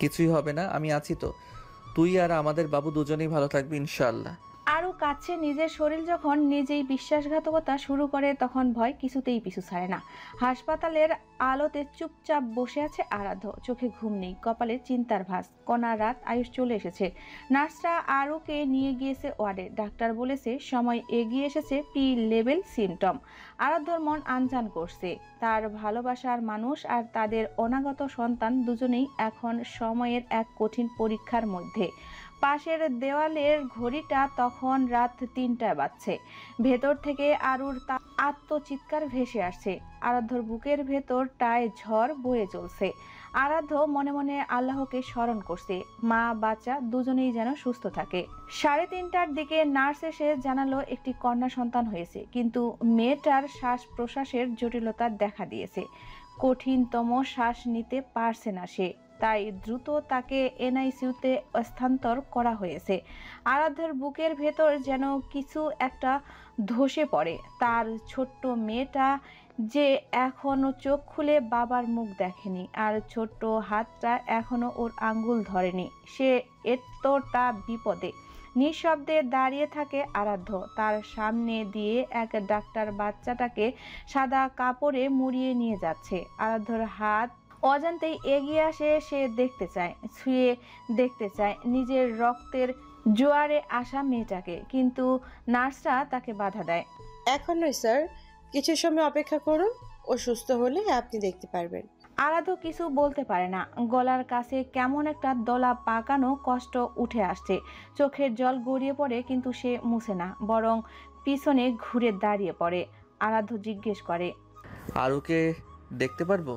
কিছুই হবে না, আমি আছি তো। তুই আর আমাদের বাবু দুজনেই ভালো থাকবি ইনশাআল্লাহ। আরও কাছে নিজের শরীর যখন নিজেই বিশ্বাসঘাতকতা শুরু করে তখন ভয় কিছুতেই পিছু ছাড়ে না। হাসপাতালের আলোতে চুপচাপ বসে আছে আরাধ্য, চোখে ঘুম নেই, কপালে চিন্তার ভাঁজ। কণা রাত, আয়ুষ চলে এসেছে। নার্সরা আরুকে নিয়ে গিয়েছে ওয়ার্ডে। ডাক্তার বলেছে সময় এগিয়ে এসেছে, পি লেভেল সিমটম। আরাধ্যর মন আনজান করছে। তার ভালোবাসার মানুষ আর তাদের অনাগত সন্তান দুজনেই এখন সময়ের এক কঠিন পরীক্ষার মধ্যে। পাশের দেওয়ালের ঘড়িটা তখন রাত ৩টা বাজছে। ভেতর থেকে আরুর আত্মচিৎকার ভেসে আসছে। আরাধ্যর বুকের ভেতরটায় ঝড় বয়ে চলছে। আরাধ্য মনে মনে আল্লাহকে স্মরণ করছে, মা বাচ্চা দুজনেই যেন সুস্থ থাকে। ৩:৩০টার দিকে নার্স এসে জানালো একটি কন্যা সন্তান হয়েছে, কিন্তু মেয়েটার শ্বাস প্রশ্বাসের জটিলতা দেখা দিয়েছে। কঠিনতম শ্বাস নিতে পারছে না সে, তাই দ্রুত তাকে এনআইসিইউতে স্থানান্তর করা হয়েছে। আরাধ্যের বুকের ভেতর যেন কিছু একটা ধসে পড়ে। তার ছোট্ট মেয়েটা যে এখনো চোখ খুলে বাবার মুখ দেখেনি, আর ছোট্ট হাতটা এখনো ওর আঙ্গুল ধরেনি। সে এতটা বিপদে। নিঃশব্দে দাঁড়িয়ে থাকে আরাধ্য। তার সামনে দিয়ে এক ডাক্তার বাচ্চাটাকে সাদা কাপড়ে মুড়িয়ে নিয়ে যাচ্ছে। আরাধ্যর হাত অজান্তেই এগিয়ে আসে। সে দেখতে চায়, ছুঁয়ে দেখতে চায় নিজের রক্তের জোয়ারে আসা মেয়েটাকে, কিন্তু নার্সরা তাকে বাধা দেয়। এখন নয় স্যার, কিছু সময় অপেক্ষা করুন, ও সুস্থ হলে আপনি দেখতে পারবেন। আরাধ্য কিছু বলতে পারে না। গলার কাছে কেমন একটা দলা পাকানো কষ্ট উঠে আসছে। চোখের জল গড়িয়ে পড়ে, কিন্তু সে মুছে না, বরং পিছনে ঘুরে দাঁড়িয়ে পড়ে। আরাধ্য জিজ্ঞেস করে, আরুকে দেখতে পারবো?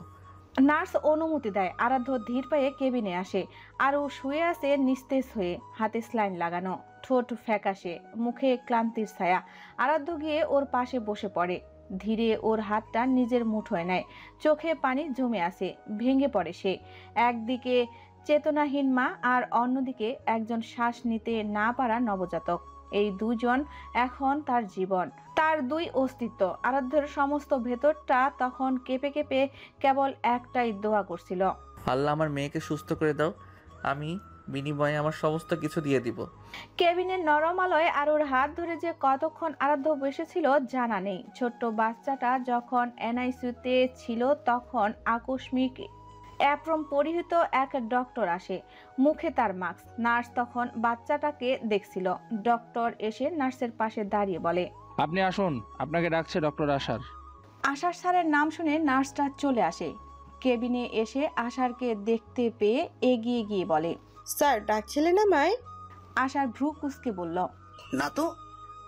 নার্স অনুমতি দেয়। আরাধ্য ধীর পায়ে কেবিনে আসে। আরও শুয়ে আছে নিস্তেজ হয়ে, হাতে স্লাইন লাগানো, ঠোঁট ফ্যাকাশে, মুখে ক্লান্তির ছায়া। আরাধ্য গিয়ে ওর পাশে বসে পড়ে। ধীরে ওর হাতটা নিজের মুঠোয় নেয়। চোখে পানি জমে আসে, ভেঙে পড়ে সে। একদিকে চেতনাহীন মা, আর অন্যদিকে একজন শ্বাস নিতে না পারা নবজাতক। এই দুজন এখন তার জীবন, তার দুই অস্তিত্ব। আরাধ্যের সমস্ত ভেতরটা তখন কেঁপে কেঁপে কেবল একটাই দোয়া করছিল, আল্লাহ আমার মেয়েকে সুস্থ করে দাও, আমি বিনিময়ে আমার সমস্ত কিছু দিয়ে দিব। কেবিনের নরম আলোয় আরুর হাত ধরে যে কতক্ষণ আরাধ্য বসেছিল জানা নেই। ছোট্ট বাচ্চাটা যখন এনআইসিইউতে ছিল তখন আকস্মিক অ্যাপ্রন পরিহিত এক ডক্টর আসে, মুখে তার মাস্ক। নার্স তখন বাচ্চাটাকে দেখছিল। ডক্টর এসে নার্সের পাশে দাঁড়িয়ে বলে, আপনি আসুন, আপনাকে ডাকছে ডক্টর আশার। আশার স্যারের নাম শুনে নার্সটা চলে আসে। কেবিনে এসে আশারকে দেখতে পেয়ে এগিয়ে গিয়ে বলে, স্যার ডাকছিলেন আমায়? আশার ভ্রু কুঁচকে বলল, না তো।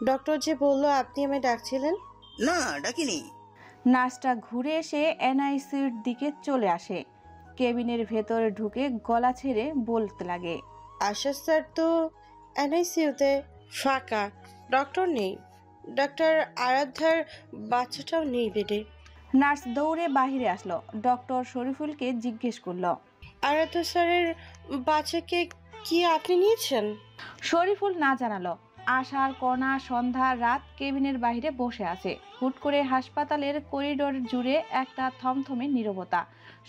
ডক্টর যে বললো আপনি আমায় ডাকছিলেন। না, ডাকিনি। নার্সটা ঘুরে এসে এনআইসির দিকে চলে আসে। কেবিনের ভেতরে ঢুকে গলা ছেড়ে বলতে লাগে, আশার স্যার তো এনআইসিইউতে, ফাঁকা, ডক্টর নেই। ডক্টর আরাধ্যার বাচ্চাটাও নেই বেডে। নার্স দৌড়ে বাহিরে আসলো। ডক্টর শরীফুলকে জিজ্ঞেস করলো, আরাধ্য স্যারের বাচ্চাকে কি আপনি নিয়েছেন? শরীফুল না জানালো। আশার কণা সন্ধ্যা রাত কেবিনের বাইরে বসে আছে। হুট করে হাসপাতালের করিডোর জুড়ে একটা থমথমে নীরবতা।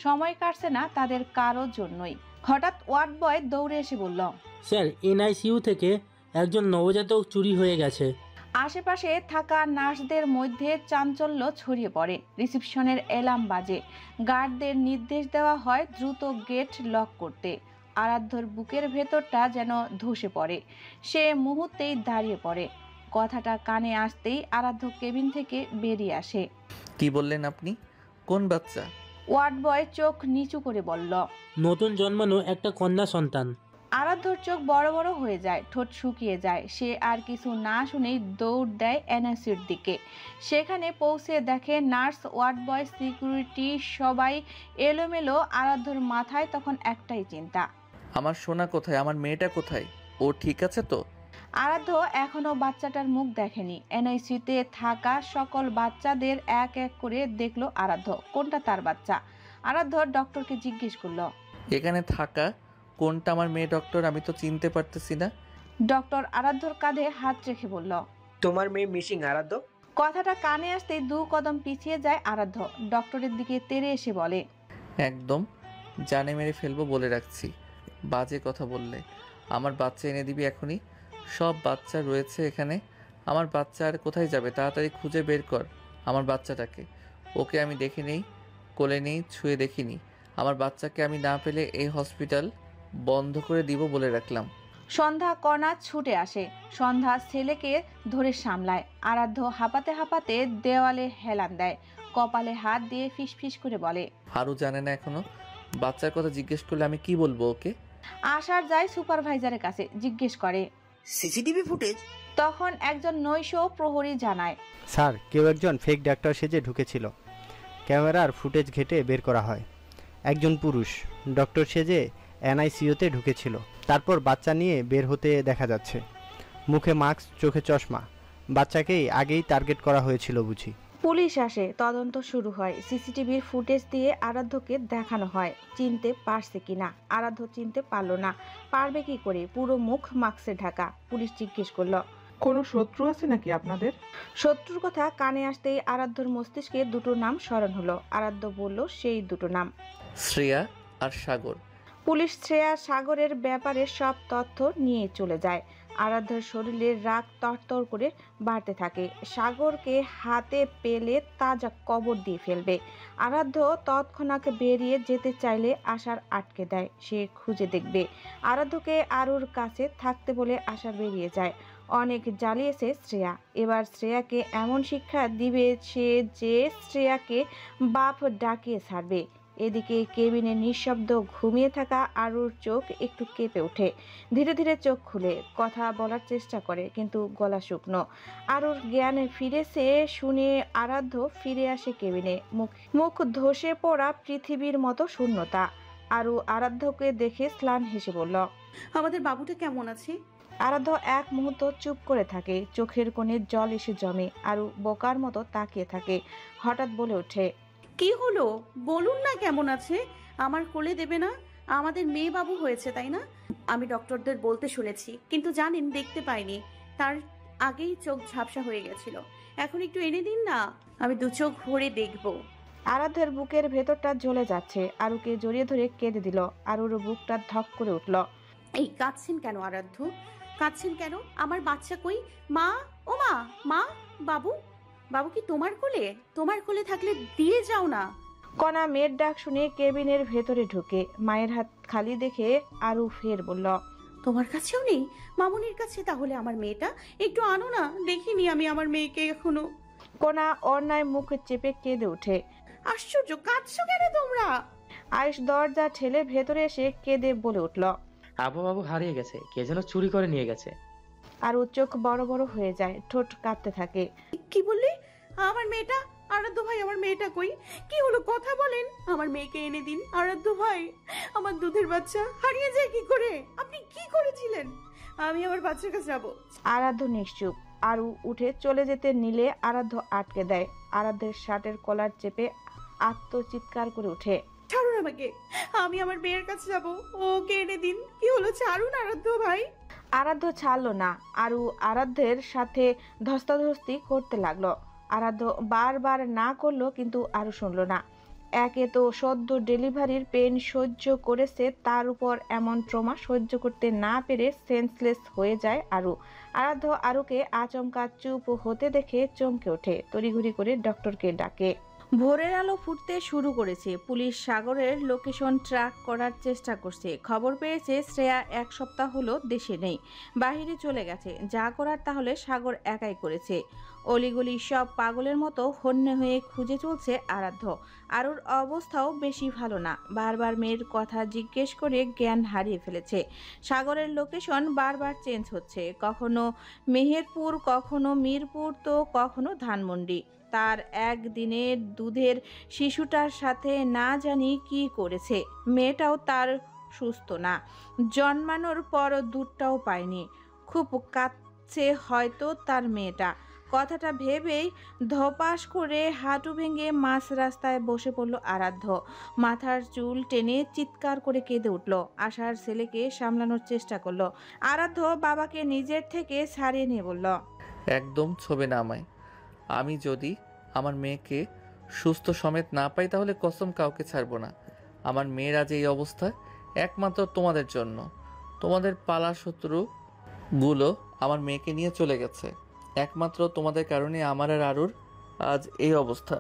সময় কাটছে না তাদের কারোর জন্যই। হঠাৎ ওয়ার্ড বয় দৌড়ে এসে বলল, স্যার, এনআইসিইউ থেকে একজন নবজাতক চুরি হয়ে গেছে। আশেপাশে থাকা নার্সদের মধ্যে চাঞ্চল্য ছড়িয়ে পড়ে। রিসিপশনের অ্যালার্ম বাজে। গার্ডদের নির্দেশ দেওয়া হয় দ্রুত গেট লক করতে। আরাধ্যর বুকের ভেতরটা যেন ধসে পড়ে। সে মুহূর্তেই দাঁড়িয়ে পড়ে। কথাটা কানে আসতেই আরাধ্য কেবিন থেকে বেরিয়ে আসে। কি বললেন আপনি? কোন বাচ্চা? ওয়ার্ড বয় চোখ নিচু করে বলল, নতুন জন্মানো একটা কন্যা সন্তান। আরাধ্যর চোখ বড় বড় হয়ে যায়, ঠোঁট শুকিয়ে যায়। সে আর কিছু না শুনেই দৌড় দেয় এনআইসির দিকে। সেখানে পৌঁছে দেখে নার্স, ওয়ার্ড বয়, সিকিউরিটি সবাই এলোমেলো। আরাধ্যর মাথায় তখন একটাই চিন্তা, আমার সোনা কোথায়? আমার মেয়েটা কোথায়? ও ঠিক আছে তো? আরাধ্য এখনো বাচ্চাটার মুখ দেখেনি। এনআইসিতে থাকা সকল বাচ্চাদের এক এক করে দেখলো আরাধ্য। কোনটা তার বাচ্চা? আরাধ্য ডক্টরকে জিজ্ঞেস করলো, এখানে থাকা কোনটা আমার মেয়ে ডক্টর? আমি তো চিনতে পারতেছি না। ডক্টর আরাধ্যর কাঁধে হাত রেখে বলল, তোমার মেয়ে মিসিং আরাধ্য। কথাটা কানে আসতেই 2 কদম পিছিয়ে যায় আরাধ্য। ডক্টরের দিকে তেড়ে এসে বলে, একদম জানে মেরে ফেলবো বলে রাখছি। বাজে কথা বললে। আমার বাচ্চা এনে দিবি এখনই। সব বাচ্চা রয়েছে এখানে। আমার বাচ্চা আর কোথায় যাবে? তাড়াতাড়ি খুঁজে বের কর আমার বাচ্চাটাকে। ওকে আমি দেখে নেই, কোলে নেই, ছুঁয়ে দেখিনি। আমার বাচ্চাকে আমি না পেলে এই হসপিটাল বন্ধ করে দিব বলে রাখলাম। সন্ধ্যা কণা ছুটে আসে। সন্ধ্যা ছেলেকে ধরে সামলায়। আরাধ্য হাঁপাতে হাঁপাতে দেওয়ালে হেলান দেয়। কপালে হাত দিয়ে ফিসফিস করে বলে, আরও জানে না এখনো। বাচ্চার কথা জিজ্ঞেস করলে আমি কি বলবো ওকে? আশার যায় সুপারভাইজারের কাছে, জিজ্ঞেস করে। CCTV footage? তখন একজন নৈশ প্রহরী জানায়, স্যার, কেউ একজন ফেক ডাক্তার সেজে ঢুকেছিল। ক্যামেরার ফুটেজ ঘেটে বের করা হয়। একজন পুরুষ ডক্টর সেজে এনআইসিইউতে ঢুকেছিল। তারপর বাচ্চা নিয়ে বের হতে দেখা যাচ্ছে। মুখে মাস্ক, চোখে চশমা। বাচ্চাকেই আগেই টার্গেট করা হয়েছিল বুঝি। পুলিশ আসে, তদন্ত শুরু হয়। সিসিটিভির ফুটেজ দিয়ে আরাধ্যকে দেখানো হয়। চিনতে পারছে কিনা? আরাধ্য চিনতে পারলো না। পারবে কি করে? পুরো মুখ মাস্কে ঢাকা। পুলিশ জিজ্ঞেস করলো, কোনো শত্রু আছে নাকি আপনাদের? শত্রুর কথা কানে আসতেই আরাধ্যর মস্তিষ্কে দুটো নাম স্মরণ হলো। আরাধ্য বলল সেই দুটো নাম, শ্রেয়া আর সাগর। পুলিশ শ্রেয়া সাগরের ব্যাপারে সব তথ্য নিয়ে চলে যায়। আরাধ্যর শরীরে রাগ তরতর করে বাড়তে থাকে। সাগরকে হাতে পেলে তাজা কবর দিয়ে ফেলবে। আরাধ্য তৎক্ষণাৎ বেরিয়ে যেতে চাইলে আশার আটকে দেয়। সে খুঁজে দেখবে। আরাধ্যকে আরুর কাছে থাকতে বলে আশা বেরিয়ে যায়। অনেক জ্বালিয়েছে শ্রেয়া। এবার শ্রেয়াকে এমন শিক্ষা দিবে সে যে শ্রেয়াকে বাপ ডাকিয়ে ছাড়বে। এদিকে কেবিনে নিঃশব্দ ঘুমিয়ে থাকা আরুর চোখ একটু কেঁপে ওঠে। ধীরে ধীরে চোখ খুলে কথা বলার চেষ্টা করে, কিন্তু গলা শুকনো। আরুর জ্ঞান ফিরেছে শুনে আরাধ্য ফিরে আসে কেবিনে। মুখ ধসে পড়া পৃথিবীর মতো শূন্যতা। আরু আরাধ্যকে দেখে স্লান হেসে বলল, আমাদের বাবুটা কেমন আছে? আরাধ্য এক মুহূর্ত চুপ করে থাকে। চোখের কোণে জল এসে জমে। আরু বোকার মতো তাকিয়ে থাকে। হঠাৎ বলে ওঠে, কি হলো বলুন না, কেমন আছে? আমার কোলে দেবে না? আমাদের মেয়ে বাবু হয়েছে তাই না? আমি ডক্টরদের বলতে শুনেছি, কিন্তু জানেন দেখতে পাইনি। তার আগেই চোখ ঝাপসা হয়ে গেছিল। এখন একটু এনে দিন না, আমি দু চোখ ভরে দেখব। আরাধ্যের বুকের ভেতরটা জ্বলে যাচ্ছে। আরুকে জড়িয়ে ধরে কেঁদে দিল। আরুর বুকটা ধক করে উঠল। এই কাঁদছেন কেন আরাধ্য? কাঁদছেন কেন? আমার বাচ্চা কই? মা, ও মা, মা, বাবু, বাবু কি তোমার কোলে? তোমার কোলে থাকলে দিয়ে যাও না। কণা মেয়ের ডাক শুনে কেবিনের ভেতরে ঢুকে। মায়ের হাত খালি দেখে আরু ফের বলল, তোমার কাছেও নেই? মামুনির কাছে? তাহলে আমার মেয়েটা একটু আনো না, দেখিনি আমি আমার মেয়েকে এখনো। কণা অন্যায় মুখ চেপে কেঁদে ওঠে। আশ্চর্য, কাঁদছো কেন তোমরা? আয়ুষ দরজা ঠেলে ভেতরে এসে কেঁদে বলে উঠল, আবু বাবু হারিয়ে গেছে, কে যেন চুরি করে নিয়ে গেছে। আরু চোখ বড় বড় হয়ে যায়, ঠোঁট কাঁপতে থাকে। কি বললি? আমার মেয়েটা? আরাধ্য ভাই, আমার মেয়েটা কই? কি হলো, কথা বলেন। আমার মেয়েকে এনে দিন আরাধ্য ভাই। আমার দুধের বাচ্চা হারিয়ে যায় কি করে? আপনি কি করেছিলেন? আমি আমার বাচ্চার কাছে যাবো। আরাধ্য নিশ্চুপ। আরু উঠে চলে যেতে নিলে আরাধ্য আটকে দেয়। আরাধ্যের শার্টের কলার চেপে আত্মচিৎকার করে ওঠে, ছাড়ুন আমাকে, আমি আমার মেয়ের কাছে যাবো। ওকে এনে দিন। কি হলো, ছাড়ুন আরাধ্য ভাই। আরাধ্য ছাড়লো না। আরু আরাধ্যের সাথে ধস্তাধস্তি করতে লাগলো। আরাধ্য বারবার না করলো, কিন্তু আরু শুনলো না। একে তো সদ্য ডেলিভারির পেন সহ্য করেছে, তার উপর এমন ট্রমা সহ্য করতে না পেরে সেন্সলেস হয়ে যায় আরু। আরাধ্য আরুকে আচমকা চুপ হতে দেখে চমকে ওঠে। তড়িঘড়ি করে ডক্টরকে ডাকে। ভোরের আলো ফুটতে শুরু করেছে। পুলিশ সাগরের লোকেশন ট্র্যাক করার চেষ্টা করছে। খবর পেয়েছে শ্রেয়া এক সপ্তাহ হলো দেশে নেই, বাহিরে চলে গেছে। যা করার তাহলে সাগর একাই করেছে। অলিগলি সব পাগলের মতো হন্যে হয়ে খুঁজে চলছে আরাধ্য। আরুর অবস্থাও বেশি ভালো না। বারবার মেয়ের কথা জিজ্ঞেস করে জ্ঞান হারিয়ে ফেলেছে। সাগরের লোকেশন বারবার চেঞ্জ হচ্ছে, কখনো মেহেরপুর, কখনো মিরপুর, তো কখনো ধানমন্ডি। তার একদিনের দুধের শিশুটার সাথে না জানি কি করেছে। মেয়েটাও তার সুস্থ না, জন্মানোর পর দুধটাও পায়নি। খুব কাঁদছে হয়তো তার মেয়েটা। কথাটা ভেবেই ধপাস করে হাঁটু ভেঙে মাঝ রাস্তায় বসে পড়ল আরাধ্য। মাথার চুল টেনে চিৎকার করে কেঁদে উঠল। আশার ছেলেকে সামলানোর চেষ্টা করলো। আরাধ্য বাবাকে নিজের থেকে ছাড়িয়ে নিয়ে বলল, একদম ছোবে না আমায়। আমি যদি আমার মেয়েকে সুস্থ সমেত না পাই তাহলে কসম কাউকে ছাড়বো না। আমার মেয়ের আজ এই অবস্থা, একমাত্র তোমাদের জন্য। তোমাদের পালা শত্রুগুলো আমার মেয়েকে নিয়ে চলে গেছে। একমাত্র তোমাদের কারণে আমার আর আরুর আজ এই অবস্থা।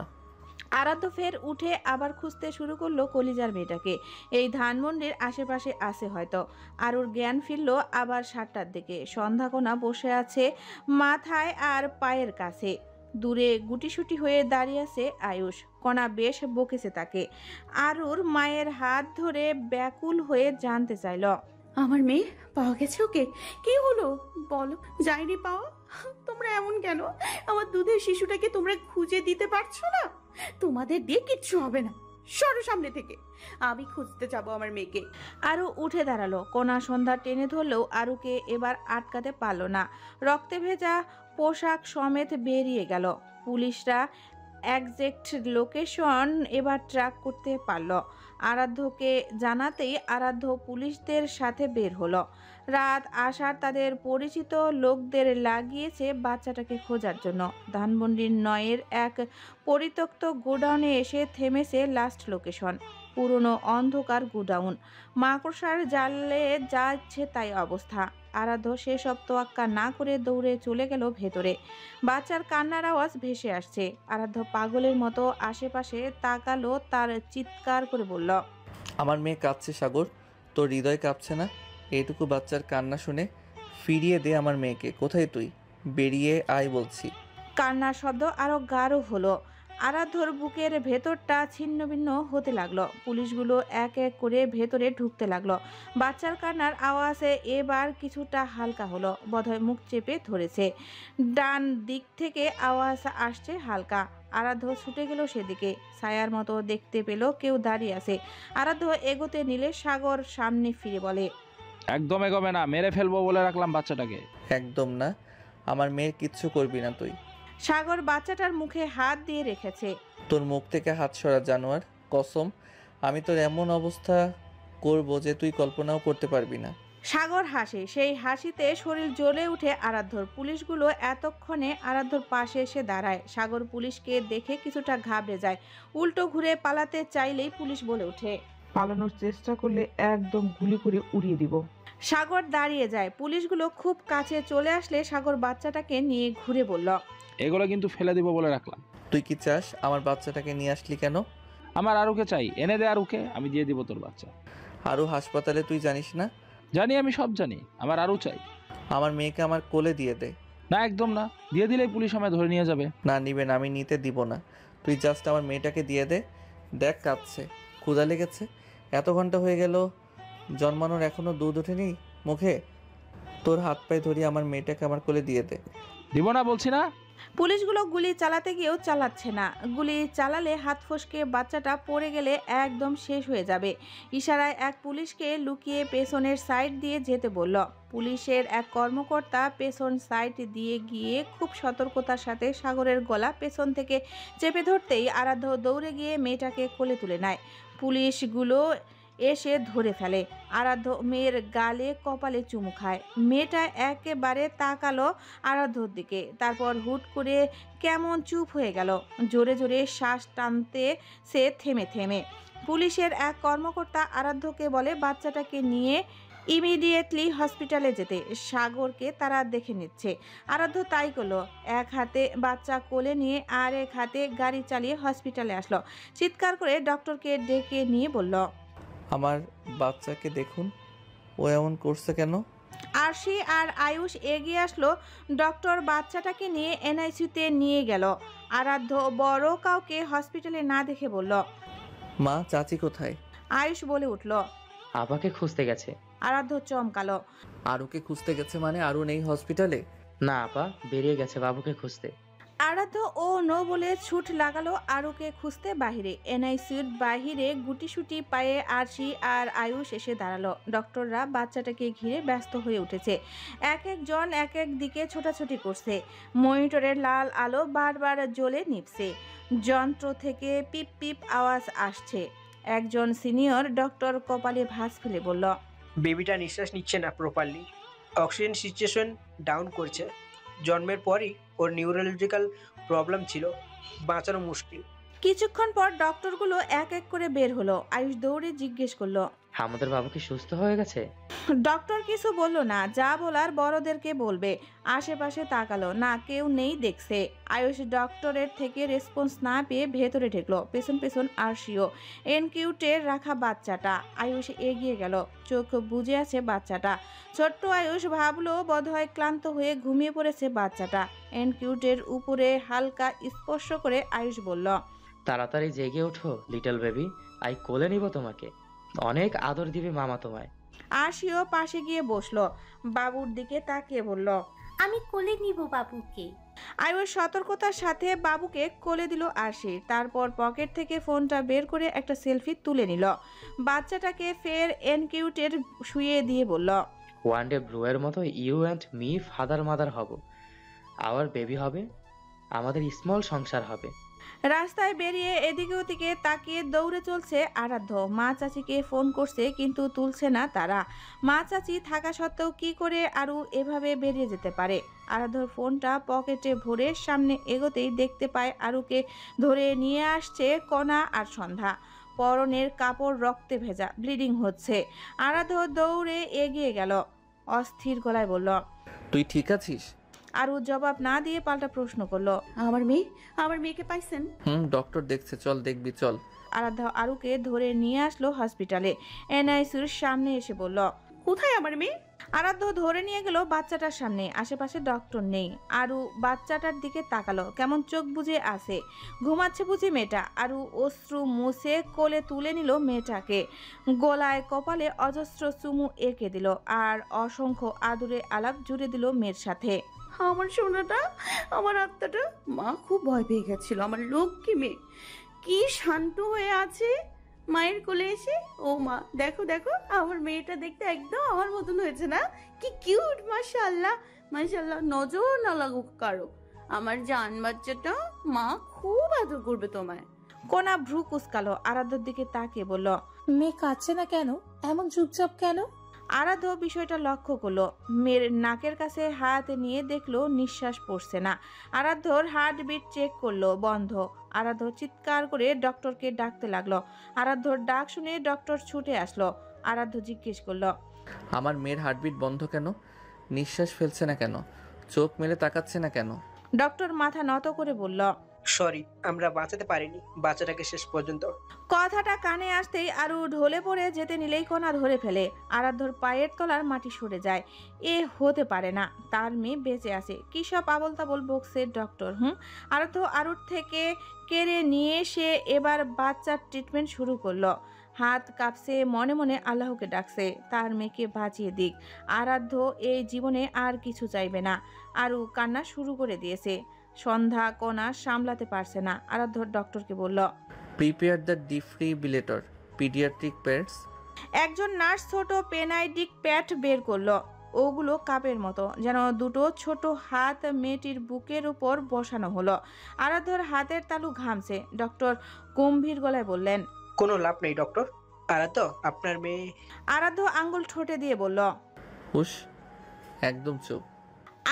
আরাধ্য ফের উঠে আবার খুঁজতে শুরু করলো কলিজার মেয়েটাকে। এই ধানমন্ডির আশেপাশে আছে হয়তো। আরুর জ্ঞান ফিরল আবার 7টার দিকে। সন্ধ্যাকোনা বসে আছে মাথায় আর পায়ের কাছে। দূরে গুটিসুটি হয়ে দাঁড়িয়ে আছে আয়ুষ। কণা বেশ বকেছে তাকে। আরুর মায়ের হাত ধরে ব্যাকুল হয়ে জানতে চাইল, আমার মেয়ে পাওয়া গেছে? ওকে কি হলো বলো। যায়নি পাওয়া? তোমরা এমন কেন? আমার দুধের শিশুটাকে তোমরা খুঁজে দিতে পারছো না? তোমাদের দিয়ে কিচ্ছু হবে না, সরো সামনে থেকে। আমি খুঁজতে যাবো আমার মেয়েকে। আরু উঠে দাঁড়ালো। কোনা সন্ধ্যা টেনে ধরলেও আরুকে এবার আটকাতে পারল না। রক্তে ভেজা পোশাক সমেত বেরিয়ে গেল। পুলিশরা একজ্যাক্ট লোকেশন এবার ট্র্যাক করতে পারল। আরাধ্যকে জানাতেই আরাধ্য পুলিশদের সাথে বের হলো। রাত আসার তাদের পরিচিত লোকদের লাগিয়েছে বাচ্চাটাকে খোঁজার জন্য। ধানমন্ডির 9-এর এক পরিত্যক্ত গোডাউনে এসে থেমেছে লাস্ট লোকেশন। পুরনো অন্ধকার গোডাউন। মাকড়সার জালে যা ইচ্ছে তাই অবস্থা। আরাধ্য সেসব তোয়াক্কা না করে দৌড়ে চলে গেল ভেতরে। বাচ্চার কান্নার আওয়াজ ভেসে আসছে। আরাধ্য পাগলের মতো আশেপাশে তাকালো, তার চিৎকার করে বলল, আমার মেয়ে কাঁদছে সাগর, তোর হৃদয় কাঁপছে না? এইটুকু বাচ্চার কান্না শুনে ফিরিয়ে দে আমার মেয়েকে। কোথায় তুই? বেরিয়ে আয় বলছি। কান্নার শব্দ আরো গাঢ় হলো। আরাধ্যর বুকের ভেতরটা ছিন্নভিন্ন হতে লাগলো। পুলিশগুলো এক এক করে ভেতরে ঢুকতে লাগলো। বাচ্চার কান্নার আওয়াজে এবার কিছুটা হালকা হলো। বোধহয় মুখ চেপে ধরেছে। ডান দিক থেকে আওয়াজ আসছে হালকা। আরাধ্য ছুটে গেল সেদিকে। ছায়ার মতো দেখতে পেল কেউ দাঁড়িয়ে আছে। আরাধ্য এগোতে নিলে সাগর সামনে ফিরে বলে, একদম এগোবে না, মেরে ফেলবো বলে রাখলাম বাচ্চাটাকে। একদম না, আমার মেয়ের কিচ্ছু করবি না তুই। সাগর বাচ্চাটার মুখে হাত দিয়ে রেখেছে। তোর মুখ থেকে হাত সরা জানোয়ার, কসম আমি তোর এমন অবস্থা করব যে তুই কল্পনাও করতে পারবি না। সাগর হাসে। সেই হাসিতে শরীর জ্বলে উঠে আরাধ্যর। পুলিশগুলো এতক্ষণে আরাধ্যর পাশে এসে দাঁড়ায়। সাগর পুলিশকে দেখে কিছুটা ঘাবড়ে যায়। উল্টো ঘুরে পালাতে চাইলেই পুলিশ বলে ওঠে, পালানোর চেষ্টা করলে একদম গুলি করে উড়িয়ে দিব। সাগর দাঁড়িয়ে যায়। পুলিশগুলো খুব কাছে চলে আসলে সাগর বাচ্চাটাকে নিয়ে ঘুরে বলল, এগুলো কিন্তু ফেলে দিব বলে রাখলাম। তুই কি চাস? আমার বাচ্চাটাকে নিয়ে আসলি কেন? আমার আরুকে চাই, এনে দে আরুকে, আমি দিয়ে দিব তোর বাচ্চা। আরু হাসপাতালে, তুই জানিস না? জানি, আমি সব জানি। আমার আরু চাই। আমার মেয়েকে আমার কোলে দিয়ে দে। না, একদম না, দিয়ে দিলেই পুলিশ আমায় ধরে নিয়ে যাবে। না, নিবে না, আমি নিতে দিব না। তুই জাস্ট আমার মেয়েটাকে দিয়ে দে। দেখ কাঁদছে, ক্ষুধা লেগেছে, এত ঘন্টা হয়ে গেল জন্মানোর এখনো দুধ ওঠেনি মুখে। তোর হাত পায়ে ধরিয়ে আমার মেয়েটাকে আমার কোলে দিয়ে দে। দিব না বলছি না। পুলিশগুলো গুলি চালাতে গিয়েও চালাচ্ছে না। গুলি চালালে হাত ফসকে বাচ্চাটা পড়ে গেলে একদম শেষ হয়ে যাবে। ইশারায় এক পুলিশকে লুকিয়ে পেছনের সাইড দিয়ে যেতে বলল। পুলিশের এক কর্মকর্তা পেছন সাইড দিয়ে গিয়ে খুব সতর্কতার সাথে সাগরের গলা পেছন থেকে চেপে ধরতেই আরাধ্য দৌড়ে গিয়ে মেয়েটাকে কোলে তুলে নেয়। পুলিশগুলো এসে ধরে ফেলে। আরাধ্য মেয়ের গালে কপালে চুমু খায়। মেয়েটা একেবারে তাকালো আরাধ্যর দিকে, তারপর হুট করে কেমন চুপ হয়ে গেল। জোরে জোরে শ্বাস টানতে সে থেমে থেমে। পুলিশের এক কর্মকর্তা আরাধ্যকে বলে বাচ্চাটাকে নিয়ে ইমিডিয়েটলি হসপিটালে যেতে। সাগরকে তারা দেখে নিচ্ছে। আরাধ্য তাই করলো। এক হাতে বাচ্চা কোলে নিয়ে আর এক হাতে গাড়ি চালিয়ে হসপিটালে আসলো। চিৎকার করে ডক্টরকে ডেকে নিয়ে বলল, আমার বাচ্চাকে দেখুন, ও এমন করছে কেন? আরশি আর আয়ুষ এগিয়ে আসলো। ডক্টর বাচ্চাটাকে নিয়ে এনআইসিউতে নিয়ে গেল। আরাধ্য বড় কাউকে হসপিটালে না দেখে বলল, মা, চাচি কোথায়? আয়ুষ বলে উঠল, আপাকে খুঁজতে গেছে। আরাধ্য চমকালো। আরুকে খুঁজতে গেছে মানে? আরু নেই হসপিটালে? না আপা, বেরিয়ে গেছে বাবুকে খুঁজতে। আরাধ্য ও নো বলে ছুট লাগালো আরুকে খুঁজতে বাহিরে। এনআইসিউর বাহিরে গুটিসুটি পায়ে আরশি আর আয়ুষ এসে দাঁড়ালো। ডক্টররা বাচ্চাটাকে ঘিরে ব্যস্ত হয়ে উঠেছে। এক একজন এক এক দিকে ছোটাছুটি করছে। মনিটরের লাল আলো বারবার জ্বলে নিভছে। যন্ত্র থেকে পিপ পিপ আওয়াজ আসছে। একজন সিনিয়র ডক্টর কপালে ভাঁজ ফেলে বলল, বেবিটা নিঃশ্বাস নিচ্ছে না প্রপারলি, অক্সিজেন সিচুয়েশন ডাউন করছে। জন্মের পরই ওর নিউরোলজিক্যাল প্রবলেম ছিল, বাঁচানো মুশকিল। কিছুক্ষণ পর ডক্টরগুলো এক এক করে বের হলো। আয়ুষ দৌড়ে জিজ্ঞেস করলো, আমাদের বাবু কি সুস্থ হয়ে গেছে? ডক্টর কিছু বলল না, যা বলার বড়দেরকে বলবে। আশেপাশে তাকালো না, কেউ নেই দেখছে। আয়ুষ ডক্টরের থেকে রেসপন্স না পেয়ে ভেতরে ঢুকলো, পেছন পেছন আরশিও। এনকিউটে রাখা বাচ্চাটা। আয়ুষ এগিয়ে গেল, চোখ বুজে আছে বাচ্চাটা। ছোট্ট আয়ুষ ভাবলো বোধহয় ক্লান্ত হয়ে ঘুমিয়ে পড়েছে বাচ্চাটা। এনকিউটের উপরে হালকা স্পর্শ করে আয়ুষ বলল, তাড়াতাড়ি জেগে ওঠো লিটল বেবি, আই কোলে নিব তোমাকে, অনেক আদর দিবে মামা তোমায়। আরশিও পাশে গিয়ে বসলো, বাবুর দিকে তাকিয়ে বলল, আমি কোলে নিব বাবুকে। আয়ুষ সতর্কতার সাথে বাবুকে কোলে দিল আরশি। তারপর পকেট থেকে ফোনটা বের করে একটা সেলফি তুলে নিল। বাচ্চাটাকে ফের এনকিউটের শুয়ে দিয়ে বলল, ওয়ান ডে ব্লুয়ের মতো you and me father mother হব, আওয়ার বেবি হবে, আমাদের স্মল সংসার হবে। রাস্তায় বেরিয়ে এদিকে ওদিকে তাকিয়ে দৌড়ে চলছে আরাধ্য। মা চাচিকে ফোন করছে কিন্তু তুলছে না তারা। মা চাচি থাকা সত্ত্বেও কি করে আরও এভাবে বেরিয়ে যেতে পারে? আরাধ্যর ফোনটা পকেটে ভরে সামনে এগোতেই দেখতে পায় আরুকে ধরে নিয়ে আসছে কণা আর সন্ধ্যা। পরনের কাপড় রক্তে ভেজা, ব্লিডিং হচ্ছে। আরাধ্য দৌড়ে এগিয়ে গেল, অস্থির গলায় বলল, তুই ঠিক আছিস? আরু জবাব না দিয়ে পাল্টা প্রশ্ন করলো, আমার মেয়েকে পাইছেন? ডক্টর দেখছে, চল দেখবি চল। আরাধ্যা আরুকে ধরে নিয়ে আসলো হসপিটালে। এনআইসিউর সামনে এসে বলল, কোথায় আমার মেয়ে? আরাধ্য ধরে নিয়ে গেল বাচ্চাটার সামনে। আশেপাশে ডক্টর নেই। আরু বাচ্চাটার দিকে তাকালো, কেমন চোখ বুজে আছে। ঘুমাচ্ছে বুঝি মেয়েটা? আরু অশ্রু মুছে কোলে তুলে নিল মেয়েটাকে। গলায় কপালে অজস্র চুমু এঁকে দিল আর অসংখ্য আদুরে আলাপ জুড়ে দিল মেয়ের সাথে। আমার সোনাটা, আমার আত্মাটা। মা খুব ভয় পেয়ে গেছিল। আমার লক্ষ্মী মেয়ে কি শান্ত হয়ে আছে মায়ের কোলে এসে। ও মা, দেখো দেখো, আমার মেয়েটা দেখতে একদম আমার মতন হয়েছে না? কি কিউট, মাশাআল্লাহ মাশাআল্লাহ। নজর না লাগুক কারো, আমার জান বাচ্চাটা। মা খুব আদর করবে তোমায়। কোনা ভ্রু কুচকালো, আরাধ্যর দিকে তাকিয়ে বলল, মেয়ে কাঁদছে না কেন? এমন চুপচাপ কেন? আরাধ্য বিষয়টা লক্ষ্য করলো। মেয়ের নাকের কাছে হাত নিয়ে দেখলো নিঃশ্বাস পড়ছে না। আরাধ্যর হার্টবিট চেক করলো, বন্ধ। আরাধ্য চিৎকার করে ডক্টরকে ডাকতে লাগলো। আরাধ্যর ডাক শুনে ডক্টর ছুটে আসলো। আরাধ্য জিজ্ঞেস করলো, আমার মেয়ের হার্টবিট বন্ধ কেন? নিঃশ্বাস ফেলছে না কেন? চোখ মেলে তাকাচ্ছে না কেন? ডক্টর মাথা নত করে বলল, সরি, আমরা বাঁচাতে পারিনি বাচ্চাটাকে শেষ পর্যন্ত। কথাটা কানে আসতেই আরু ঢলে পড়ে যেতে নিলেই কোনা ধরে ফেলে। আরাধ্যর পায়ের তলার মাটি সরে যায়। এ হতে পারে না, তার মেয়ে বেঁচে আছে। কি সব আবল তাবল বকছে ডক্টর। আরাধ্য আরুর থেকে কেড়ে নিয়ে সে এবার বাচ্চার ট্রিটমেন্ট শুরু করলো। হাত কাঁপছে, মনে মনে আল্লাহকে ডাকছে তার মেয়েকে বাঁচিয়ে দিক। আরাধ্য এই জীবনে আর কিছু চাইবে না। আরু কান্না শুরু করে দিয়েছে। সন্ধ্যা কোনা সামলাতে পারছে না। আরাধ্য ডক্টরকে বলল, prepare the defibrillator, paediatric pads. একজন নার্স ছোট পেনাইডিক প্যাড বের করলো। ওগুলো কাপের মতো, যেন দুটো ছোট হাত মেয়েটির বুকের উপর বসানো হলো। আরাধ্যর হাতের তালু ঘামছে। ডক্টর গম্ভীর গলায় বললেন, কোনো লাভ নেই ডক্টর। আরাধ্য, আপনার মেয়ে। আরাধ্য আঙ্গুল ঠোঁটে দিয়ে বলল, হুশ, একদম চুপ।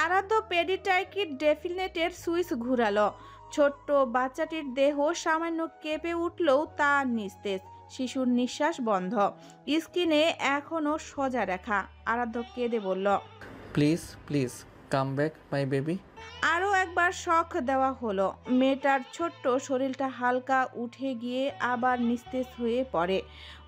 আরাধ্য পেডিটাইকিট ডেফিনেটের সুইচ ঘুরালো। ছোট্ট বাচ্চাটির দেহ সামান্য কেঁপে উঠলেও তা নিস্তেজ। শিশুর নিঃশ্বাস বন্ধ, স্কিনে এখনো সোজা রেখা। আরাধ্য কেঁদে বলল, please please come back my baby. আরও একবার শখ দেওয়া হলো। মেয়েটার ছোট্ট শরীরটা হালকা উঠে গিয়ে আবার নিস্তেজ হয়ে পড়ে।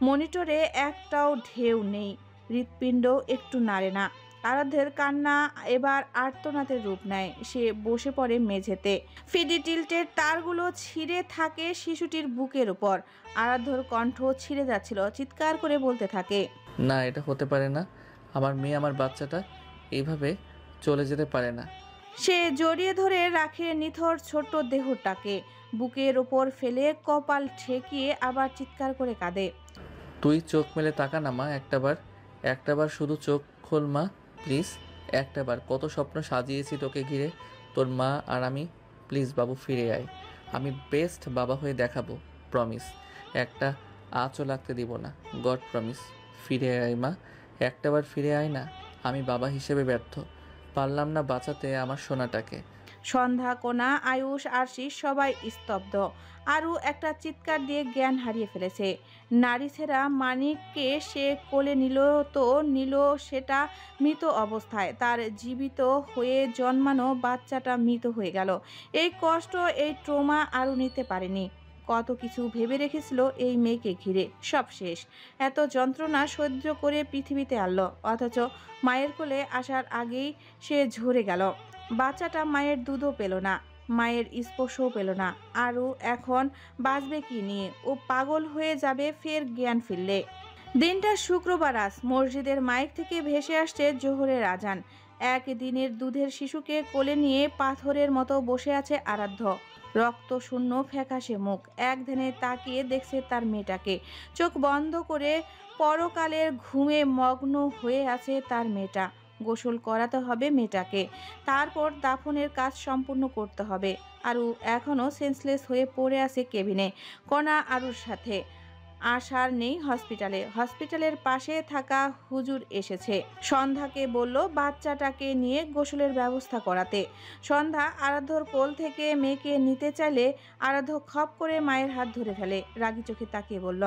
মনিটরে একটাও ঢেউ নেই, হৃৎপিণ্ড একটু নাড়ে না। আরাধ্যের কান্না এবার আর্তনাদের রূপ নেয়। সে বসে পড়ে মেঝেতে। ফিডিটিল্টের তারগুলো ছিঁড়ে থাকে শিশুটির বুকের উপর। আরাধ্যর কণ্ঠ ছিঁড়ে যাচ্ছিল, চিৎকার করে বলতে থাকে, না, এটা হতে পারে না। আমার মেয়ে, আমার বাচ্চাটা এইভাবে চলে যেতে পারে না। সে জড়িয়ে ধরে রাখে নিথর ছোট্ট দেহটাকে, বুকের ওপর ফেলে কপাল ঠেকিয়ে আবার চিৎকার করে কাঁদে। তুই চোখ মেলে তাকা না মা, একটাবার শুধু চোখ খোল মা, প্লিজ একটাবার। কত স্বপ্ন সাজিয়েছি তোকে ঘিরে, তোর মা আর আমি। প্লিজ বাবু ফিরে আয়, আমি বেস্ট বাবা হয়ে দেখাবো, প্রমিস। একটা আঁচও লাগতে দিব না, গড প্রমিস। ফিরে আয় মা, একটাবার ফিরে আয় না। আমি বাবা হিসেবে ব্যর্থ, পারলাম না বাঁচাতে আমার সোনাটাকে। সন্ধ্যা, কোনা, আয়ুষ, আরশি সবাই স্তব্ধ। আরু একটা চিৎকার দিয়ে জ্ঞান হারিয়ে ফেলেছে। নারীছেরা মানিককে সে কোলে নিল তো নিল সেটা মৃত অবস্থায়, তার জীবিত হয়ে জন্মানো বাচ্চাটা মৃত হয়ে গেল। এই কষ্ট, এই ট্রমা আরও নিতে পারেনি। কত কিছু ভেবে রেখেছিল এই মেয়েকে ঘিরে, সব শেষ। এত যন্ত্রণা সহ্য করে পৃথিবীতে আনলো, অথচ মায়ের কোলে আসার আগেই সে ঝরে গেল। বাচ্চাটা মায়ের দুধও পেল না, মায়ের স্পর্শও পেল না। আরও এখন বাঁচবে কি নিয়ে? ও পাগল হয়ে যাবে ফের জ্ঞান ফিরলে। দিনটা শুক্রবার, আজ মসজিদের মাইক থেকে ভেসে আসছে জোহরের আজান। একদিনের দুধের শিশুকে কোলে নিয়ে পাথরের মতো বসে আছে আরাধ্য। রক্ত শূন্য ফ্যাকাশে মুখ, এক ধ্যানে তাকিয়ে দেখছে তার মেয়েটাকে। চোখ বন্ধ করে পরকালের ঘুমে মগ্ন হয়ে আছে তার মেয়েটা। গোসল করাতে হবে মেয়েটাকে, তারপর দাফনের কাজ সম্পূর্ণ করতে হবে। আরু এখনও সেন্সলেস হয়ে পড়ে আছে কেবিনে কণা আরুর সাথে। আশার নেই হসপিটালে। হসপিটালের পাশে থাকা হুজুর এসেছে। সন্ধ্যাকে বলল বাচ্চাটাকে নিয়ে গোসলের ব্যবস্থা করাতে। সন্ধ্যা আরাধ্যর কোল থেকে মেয়েকে নিতে চাইলে আরাধ্য খপ করে মায়ের হাত ধরে ফেলে। রাগী চোখে তাকিয়ে বলল,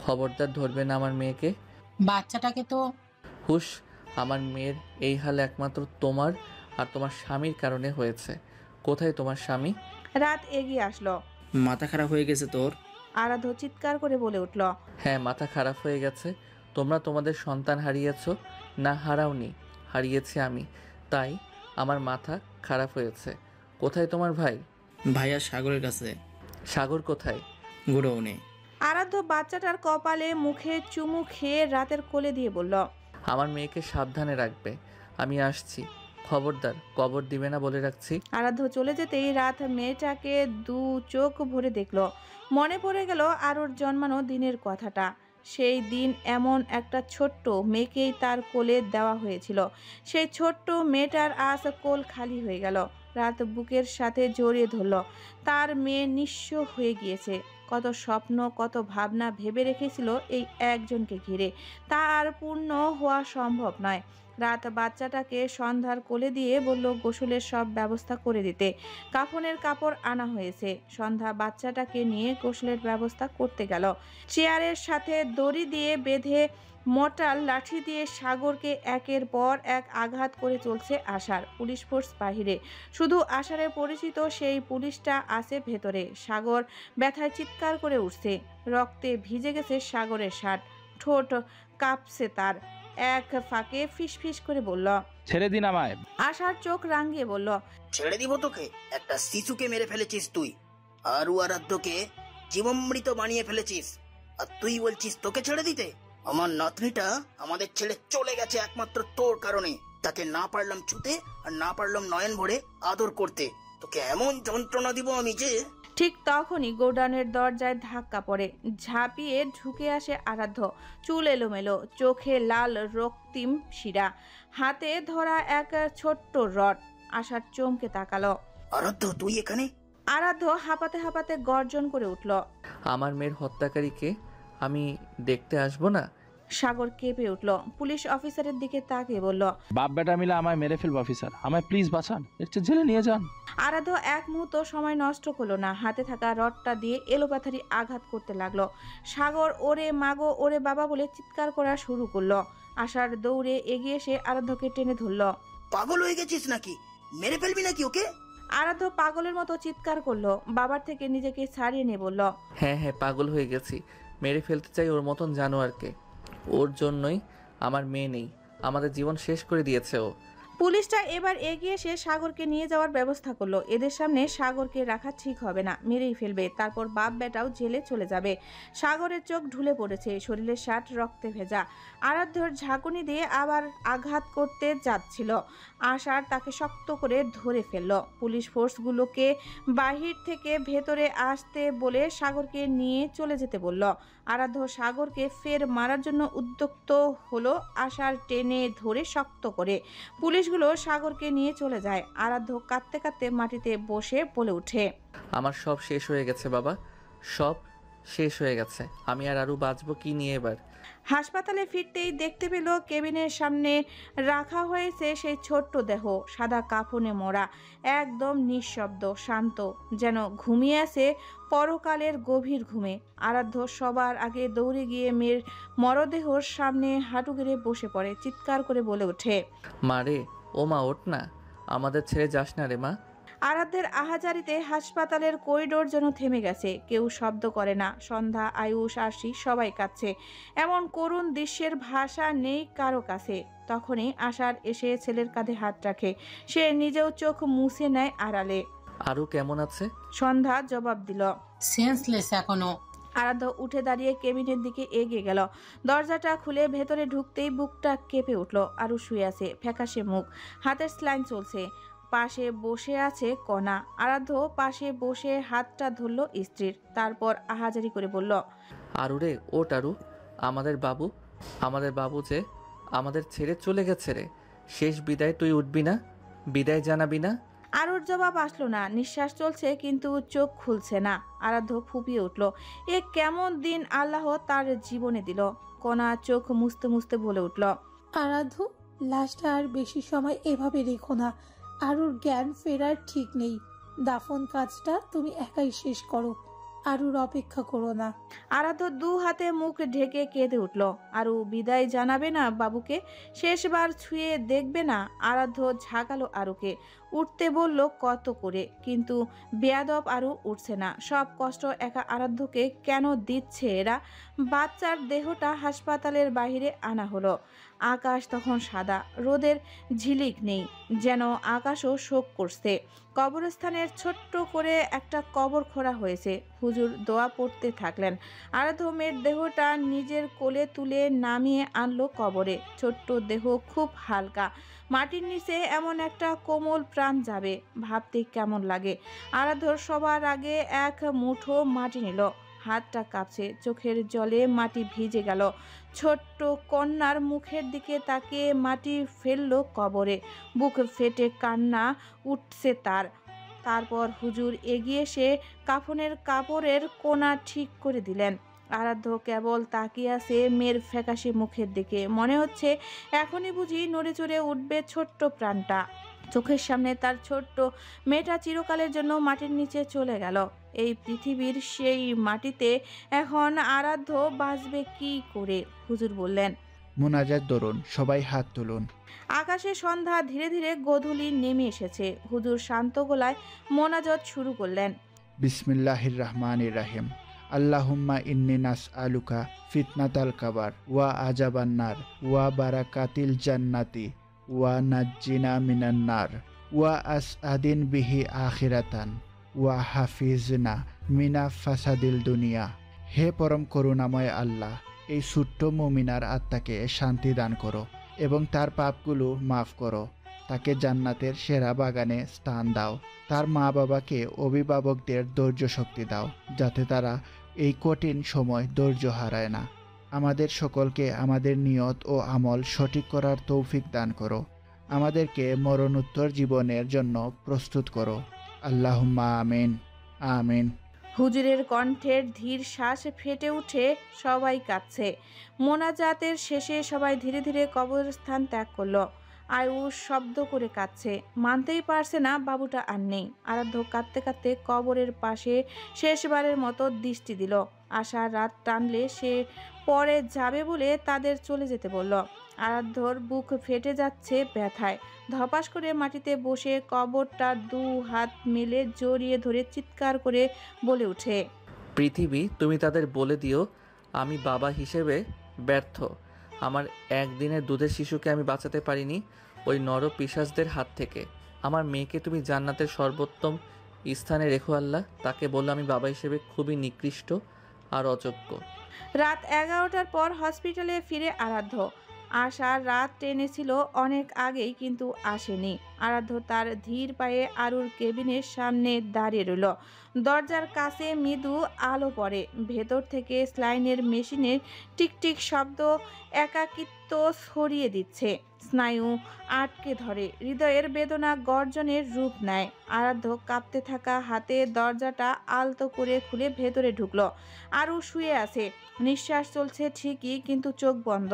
খবরদার ধরবে না আমার মেয়েকে। বাচ্চাটাকে তো হুশ, আমার মেয়ের এই হাল একমাত্র তোমার আর তোমার স্বামীর কারণে হয়েছে। কোথায় তোমার স্বামী? রাত এগিয়ে আসলো। মাথা খারাপ হয়ে গেছে তোর? আরাধ্য চিৎকার করে বলে উঠল, হ্যাঁ, মাথা খারাপ হয়ে গেছে। তোমরা তোমাদের সন্তান হারিয়েছ না? হারাওনি, হারিয়েছি আমি, তাই আমার মাথা খারাপ হয়েছে। কোথায় তোমার ভাই? ভাইয়া সাগরের কাছে। সাগর কোথায়? গুডাউনে। আরাধ্য বাচ্চাটার কপালে মুখে চুমু খেয়ে রাতের কোলে দিয়ে বলল, আমার মেয়েকে সাবধানে রাখবে, আমি আসছি। খবরদার কবর দিবে না বলে রাখছি। আরাধ্য চলে যেতেই রাত মেয়েটাকে দু চোখ ভরে দেখল। মনে পড়ে গেল আরুর জন্মানো দিনের কথাটা। সেই দিন এমন একটা ছোট্ট মেয়েকেই তার কোলে দেওয়া হয়েছিল। সেই ছোট্ট মেয়েটার আজ কোল খালি হয়ে গেল। রাত বুকের সাথে জড়িয়ে ধরল। তার মেয়ে নিঃস্ব হয়ে গিয়েছে। কত স্বপ্ন, কত ভাবনা ভেবে রেখেছিল এই একজনকে ঘিরে, তা আর পূর্ণ হওয়া সম্ভব নয়। রাত বাচ্চাটাকে সন্ধ্যার কোলে দিয়ে বলল গোসলের সব ব্যবস্থা করে দিতে। কাফনের কাপড় আনা হয়েছে। সন্ধ্যা বাচ্চাটাকে নিয়ে গোসলের ব্যবস্থা করতে গেল। চেয়ারের সাথে দড়ি দিয়ে বেঁধে মোটা লাঠি দিয়ে সাগরকে একের পর এক আঘাত করে চলছে আশার। পুলিশ ফোর্স বাহিরে, শুধু আশারের পরিচিত সেই পুলিশটা আছে ভেতরে। সাগর ব্যথায় চিৎকার করে উঠছে। রক্তে ভিজে গেছে সাগরের শার্ট, ঠোঁট কাঁপছে তার। এক ফাঁকে ফিসফিস করে বলল, ছেড়ে দিন আমায়। আশার চোখ রাঙিয়ে বলল, ছেড়ে দিব তোকে? একটা শিশুকে মেরে ফেলেছিস তুই, আরু আরাধ্যকে জীবমৃত বানিয়ে ফেলেছিস, আর তুই বলছিস তোকে ছেড়ে দিতে? আমার নাতনিটা আমাদের ছেড়ে চলে গেছে একমাত্র তোর কারণে। তাকে না পারলাম ছুতে আর না পারলাম নয়ন ভরে আদর করতে। তোকে এমন যন্ত্রণা দিব আমি যে। ঠিক তখনই গোডাউনের দরজায় ধাক্কা পড়ে। ঝাঁপিয়ে ঢুকে আসে আরাধ্য। চুল এলোমেলো, চোখে লাল রক্তিম শিরা, হাতে ধরা এক ছোট্ট রড। আশার চমকে তাকালো। আরাধ্য, তুই এখানে? আরাধ্য হাঁপাতে হাঁপাতে গর্জন করে উঠল, আমার মেয়ের হত্যাকারীকে আমি দেখতে আসবো না? সাগর কেঁপে উঠল। পুলিশ অফিসারের দিকে তাকিয়ে বলল, বাপ বেটা মিলে আমায় মেরে ফেলবো অফিসার, আমায় প্লিজ বাঁচান, একটু জেলে নিয়ে যান। আরাধ্য এক মুহূর্ত সময় নষ্ট করলো না। হাতে থাকা রডটা দিয়ে এলোপাথারি আঘাত করতে লাগলো। সাগর ওরে মাগো, ওরে বাবা বলে চিৎকার করা শুরু করলো। আশার দৌড়ে এগিয়ে এসে আরাধ্যকে টেনে ধরল। পাগল হয়ে গেছিস নাকি? মেরে ফেলবি নাকি ওকে? আরাধ্য পাগলের মতো চিৎকার করলো। বাবার থেকে নিজেকে ছাড়িয়ে নিয়ে বলল, হ্যাঁ হ্যাঁ, পাগল হয়ে গেছি। মেরে ফেলতে চাই ওর মতন জানোয়ারকে। ওর জন্যই আমার মেয়ে নেই, আমাদের জীবন শেষ করে দিয়েছে ও। পুলিশটা এবার এগিয়ে এসে সাগরকে নিয়ে যাওয়ার ব্যবস্থা করলো। এদের সামনে সাগরকে রাখা ঠিক হবে না, মেরেই ফেলবে। তারপর বাপ বেটাও জেলে চলে যাবে। সাগরের চোখ ঢুলে পড়েছে, শরীরের শার্ট রক্তে ভেজা। আরাধ্যর ঝাঁকুনি দিয়ে আবার আঘাত করতে যাচ্ছিল। আশার তাকে শক্ত করে ধরে ফেলল। পুলিশ ফোর্সগুলোকে বাহির থেকে ভেতরে আসতে বলে সাগরকে নিয়ে চলে যেতে বলল। আরাধ্য সাগরকে ফের মারার জন্য উদ্যক্ত হলো। আশার টেনে ধরে শক্ত করে পুলিশগুলো সাগরকে নিয়ে চলে যায়। আরাধ্য কাঁদতে কাঁদতে মাটিতে বসে বলে উঠে, আমার সব শেষ হয়ে গেছে বাবা, সব শেষ হয়ে গেছে। আমি আর আরু বাঁচবো কি নিয়ে এবার? হাসপাতালে ফিরতেই দেখতে পেল কেবিনের সামনে রাখা হয়েছে সেই ছোট্ট দেহ, সাদা কাফনে মোড়া, একদম নিঃশব্দ, শান্ত, যেন ঘুমিয়ে আছে পরকালের গভীর ঘুমে। আরাধ্য সবার আগে দৌড়ে গিয়ে মেয়ের মরদেহর সামনে হাঁটু গেড়ে বসে পড়ে, চিৎকার করে বলে ওঠে, মা রে, ও মা ওঠ না, আমাদের ছেড়ে যাস না রে মা। আরাধ্যের আহাজারিতে হাসপাতালের করিডোর যেন থেমে গেছে, কেউ শব্দ করে না। সন্ধ্যা, আয়ুষ, আশি সবাই কাঁদছে। এমন করুণ দৃশ্যের ভাষা নেই কারো কাছে। তখনই আশার এসে ছেলের কাঁধে হাত রাখে, সে নিজেও চোখ মুছে নেয় আড়ালে। আরু কেমন আছে? সন্ধ্যা জবাব দিল, সেন্সলেস এখনো। আরাধ্য উঠে দাঁড়িয়ে কেবিনের দিকে এগিয়ে গেল। দরজাটা খুলে ভেতরে ঢুকতেই বুকটা কেঁপে উঠল। আরু শুয়ে আছে, ফ্যাকাশে মুখ, হাতের স্লাইন চলছে। পাশে বসে আছে কণা। আরাধ্য পাশে বসে হাতটা ধরল স্ত্রীর, তারপর আহাজারি করে বলল, আরু রে, ওঠ আরু, আমাদের বাবু যে আমাদের ছেড়ে চলে গেছে রে। শেষ বিদায় তুই উঠবি না? বিদায় জানাবি না? আরুর জবাব আসলো না। নিঃশ্বাস চলছে কিন্তু চোখ খুলছে না। আরাধ্য ফুপিয়ে উঠল। এ কেমন দিন আল্লাহ তার জীবনে দিল। কণা চোখ মুছতে মুছতে বলে উঠল, আরাধ্য, লাশটা আর বেশি সময় এভাবে রেখো না। আরুর জ্ঞান ফেরার ঠিক নেই। দাফন কাজটা তুমি একাই শেষ করো, আরুর অপেক্ষা করো না। আরাধ্য দু হাতে মুখ ঢেকে কেঁদে উঠল। আরু বিদায় জানাবে না বাবুকে? শেষবার ছুঁয়ে দেখবে না? আরাধ্য ঝাঁকালো আরুকে, উঠতে বলল কত করে, কিন্তু বেয়াদব আরু উঠছে না। সব কষ্ট একা আরাধ্যকে কেন দিচ্ছে এরা? বাচ্চার দেহটা হাসপাতালের বাইরে আনা হলো। আকাশ তখন সাদা, রোদের ঝিলিক নেই, যেন আকাশও শোক করছে। কবরস্থানের ছোট্ট করে একটা কবর খোঁড়া হয়েছে। হুজুর দোয়া পড়তে থাকলেন। আরাধ্য মেয়ের দেহটা নিজের কোলে তুলে নামিয়ে আনলো কবরে। ছোট্ট দেহ খুব হালকা, মাটির নিচে এমন একটা কোমল প্রাণ যাবে, ভাবতে কেমন লাগে। আরাধ্যর সবার আগে এক মুঠো মাটি নিল, হাতটা কাঁপছে, চোখের জলে মাটি ভিজে গেল। ছোট্ট কন্যার মুখের দিকে তাকিয়ে মাটি ফেললো কবরে। বুক ফেটে কান্না উঠছে তার। তারপর হুজুর এগিয়ে এসে কাফনের কাপড়ের কোনা ঠিক করে দিলেন। আরাধ্য কেবল তাকিয়ে আছে মেয়ের ফ্যাকাশে মুখের দিকে। মনে হচ্ছে এখনই বুঝি নড়ে চড়ে উঠবে ছোট্ট প্রাণটা। চোখের সামনে তার ছোট্ট মেয়েটা চিরকালের জন্য মাটির নিচে চলে গেল। এই পৃথিবীর সেই মাটিতে এখন আরাধ্য বাঁচবে কি করে? হুজুর বললেন, মোনাজাত ধরুন, সবাই হাত তুলুন। আকাশে সন্ধ্যা ধীরে ধীরে গোধূলি নেমে এসেছে। হুজুর শান্ত গলায় মোনাজাত শুরু করলেন, বিসমিল্লাহির রহমানির রাহিম। আল্লাহুম্মা ইন্নি নাসআলুকা ফিতনাতাল কাবার ওয়া আজাবান্নার ওয়া বারাকাতিল জান্নাতি ওয়া নাজ্জিনা মিনান নার ওয়া আসআদিন বিহি আখিরাতান ওয়া হাফিজনা মিনা ফাসাদিল দুনিয়া। হে পরম করুণাময় আল্লাহ, এই ছোট্ট মুমিনার আত্মাকে শান্তি দান করো এবং তার পাপগুলো মাফ করো। তাকে জান্নাতের সেরা বাগানে স্থান দাও। তার মা বাবাকে, অভিভাবকদের ধৈর্য শক্তি দাও, যাতে তারা এই কঠিন সময় ধৈর্য হারায় না। আমাদের সকলকে আমাদের নিয়ত ও আমল সঠিক করার তৌফিক দান করো। আমাদেরকে মরণোত্তর জীবনের জন্য প্রস্তুত করো। আল্লাহুম্মা আমিন আমিন। হুজুরের কণ্ঠের ধীর শ্বাস ফেটে উঠে সবাই কাঁদছে। মোনাজাতের শেষে সবাই ধীরে ধীরে কবরস্থান ত্যাগ করলো। আয়ুষ শব্দ করে কাঁদছে, মানতেই পারছে না বাবুটা আর নেই। আরাধ্য কাঁদতে কাঁদতে কবরের পাশে শেষবারের মতো দৃষ্টি দিল। আশা রাত টানলে সে পরে যাবে বলে তাদের চলে যেতে বলল। আরাধ্যর বুক ফেটে যাচ্ছে ব্যথায়। ধপাস করে মাটিতে বসে কবরটা দু হাত মেলে জড়িয়ে ধরে চিৎকার করে বলে ওঠে, পৃথিবী, তুমি তাদের বলে দিও আমি বাবা হিসেবে ব্যর্থ। আমার একদিনের দুধের শিশুকে আমি বাঁচাতে পারিনি ওই নর পিশাচদের হাত থেকে। আমার মেয়েকে তুমি জান্নাতের সর্বোত্তম স্থানে রেখো আল্লাহ। তাকে বললো আমি বাবা হিসেবে খুবই নিকৃষ্ট আর অযোগ্য। রাত 11টার পর হসপিটালে ফিরে আরাধ্য। আশার রাত টেনেছিল অনেক আগেই, কিন্তু আসেনি। আরাধ্য তার ধীর পায়ে আরুর কেবিনের সামনে দাঁড়িয়ে রইল। দরজার কাছে মৃদু আলো পড়ে। ভেতর থেকে স্লাইনের মেশিনের টিকটিক শব্দ একাকিত্ব ছড়িয়ে দিচ্ছে। স্নায়ু আটকে ধরে, হৃদয়ের বেদনা গর্জনের রূপ নেয়। আরাধ্য কাঁপতে থাকা হাতে দরজাটা আলতো করে খুলে ভেতরে ঢুকলো। আরু শুয়ে আছে, নিঃশ্বাস চলছে ঠিকই, কিন্তু চোখ বন্ধ।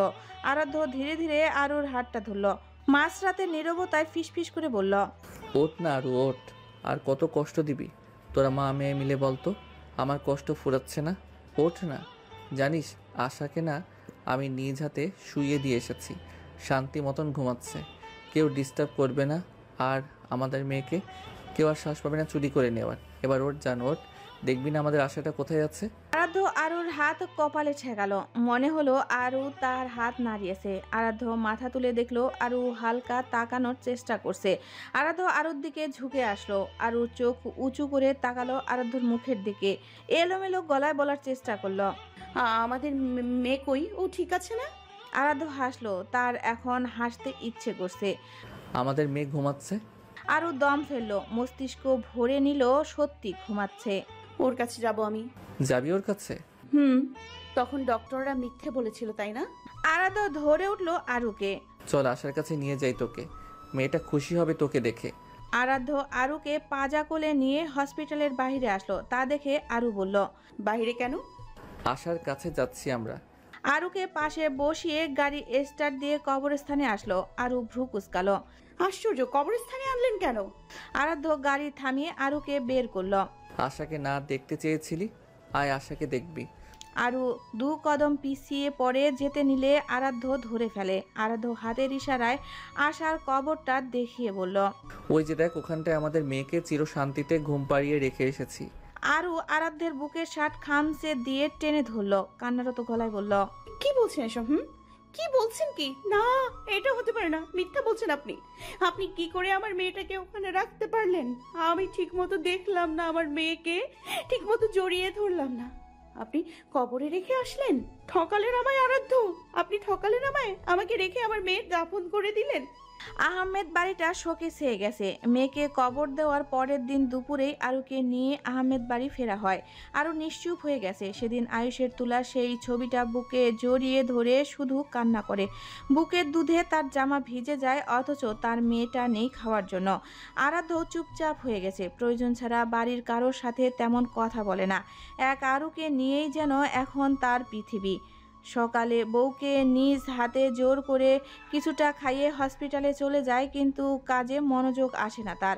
আরাধ্য ধীরে ধীরে আরুর হাতটা ধরল। মাঝরাতে নীরবতায় ফিসফিস করে বলল, ওঠ না আরু, ওঠ। আর কত কষ্ট দিবি তোরা মা মেয়ে মিলে বলতো? আমার কষ্ট ফুরাচ্ছে না, ওঠ না। জানিস আশাকে না আমি নিজ হাতে শুইয়ে দিয়ে এসেছি, শান্তি মতন ঘুমাচ্ছে, কেউ ডিস্টার্ব করবে না। আর আমাদের মেয়েকে কেউ আর শ্বাস পাবে না চুরি করে নেওয়ার। এবার ওঠ, জান ওঠ, দেখবি না আমাদের আশাটা কোথায় আছে। আরাধ্য আরুর হাত কপালে ঠেকালো। মনে হলো আরু তার হাত নাড়িয়েছে। আরাধ্য মাথা তুলে দেখলো আরু হালকা তাকানোর চেষ্টা করছে। আরাধ্য আরুর দিকে ঝুঁকে আসলো। আরু চোখ উঁচু করে তাকালো আরাধ্যর মুখের দিকে, এলোমেলো গলায় বলার চেষ্টা করলো, আমাদের মেয়ে কই? ও ঠিক আছে না? আরাধ্য হাসলো, তার এখন হাসতে ইচ্ছে করছে। আমাদের মেয়ে ঘুমাচ্ছে। আরু দম ফেললো, মস্তিষ্ক ভরে নিল সত্যি ঘুমাচ্ছে। ওর কাছে যাব আমি। যাবি ওর কাছে? তখন ডক্টররা মিথ্যে বলেছিল তাই না? আরাধ্য ধরে উঠলো আরুকে। চল আশার কাছে নিয়ে যাই তোকে, মেয়েটা খুশি হবে তোকে দেখে। আরাধ্য আরুকে পাজা কোলে নিয়ে হসপিটালের বাইরে আসলো। তা দেখে আরু বলল, বাইরে কেন? আশার কাছে যাচ্ছি আমরা। আরুকে পাশে বসিয়ে গাড়ি স্টার্ট দিয়ে কবরস্থানে আসলো। আরু ভ্রু কুচকালো। আশ্চর্য, কবরস্থানে আনলেন কেন? আরাধ্য গাড়ি থামিয়ে আরুকে বের করলো। আশাকে না দেখতে চেয়েছিলি, আয় আশাকে দেখবি। আরু দু কদম পিছিয়ে পড়ে যেতে নিলে আরাধ্য ধরে ফেলে। আরাধ্য হাতের ইশারায় আশার কবরটা দেখিয়ে বলল, ওই যে দেখ, ওখানটায় আমাদের মেয়েকে চিরশান্তিতে ঘুম পাড়িয়ে রেখে এসেছি। আরু আরাধ্যের বুকের শার্ট খামচে দিয়ে টেনে ধরলো, কান্নারত গলায় বলল, কি বলছেন এসব? কি বলছেন? কি না, এটা হতে পারে না, মিথ্যা বলছেন আপনি। আপনি কি করে আমার মেয়েটাকে ওখানে রাখতে পারলেন? আমি ঠিক মতো দেখলাম না, আমার মেয়েকে ঠিক মতো জড়িয়ে ধরলাম না। আপনি কবরে রেখে আসলেন, ঠকালেন আমায় আরাধ্য। আপনি ঠকালেন আমায়, আমাকে রেখে আমার মেয়ের দাফন করে দিলেন। আহমেদ বাড়িটা শোকে ছেয়ে গেছে। মেয়েকে কবর দেওয়ার পরের দিন দুপুরেই আরুকে নিয়ে আহমেদ বাড়ি ফেরা হয়। আরু নিশ্চুপ হয়ে গেছে। সেদিন আয়ুষের তোলা সেই ছবিটা বুকে জড়িয়ে ধরে শুধু কান্না করে। বুকের দুধে তার জামা ভিজে যায়, অথচ তার মেয়েটা নেই খাওয়ার জন্য। আরাধ্য চুপচাপ হয়ে গেছে, প্রয়োজন ছাড়া বাড়ির কারোর সাথে তেমন কথা বলে না। এক আরুকে নিয়েই যেন এখন তার পৃথিবী। সকালে বউকে নিজ হাতে জোর করে কিছুটা খাইয়ে হসপিটালে চলে যায়, কিন্তু কাজে মনোযোগ আসে না তার।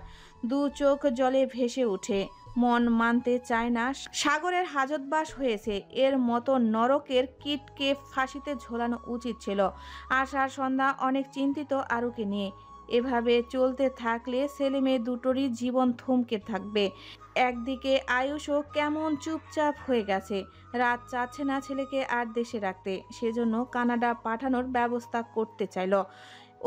দু চোখ জলে ভেসে ওঠে, মন মানতে চায় না সাগরের হাজতবাস হয়েছে। এর মতো নরকের কীটকে ফাঁসিতে ঝোলানো উচিত ছিল। আষাঢ় সন্ধ্যা অনেক চিন্তিত আরুকে নিয়ে। এভাবে চলতে থাকলে ছেলে মেয়ে দুটোরই জীবন থমকে থাকবে। একদিকে আয়ুষও কেমন চুপচাপ হয়ে গেছে, রাত চাচ্ছে না ছেলেকে আর দেশে রাখতে, সেজন্য কানাডা পাঠানোর ব্যবস্থা করতে চাইল।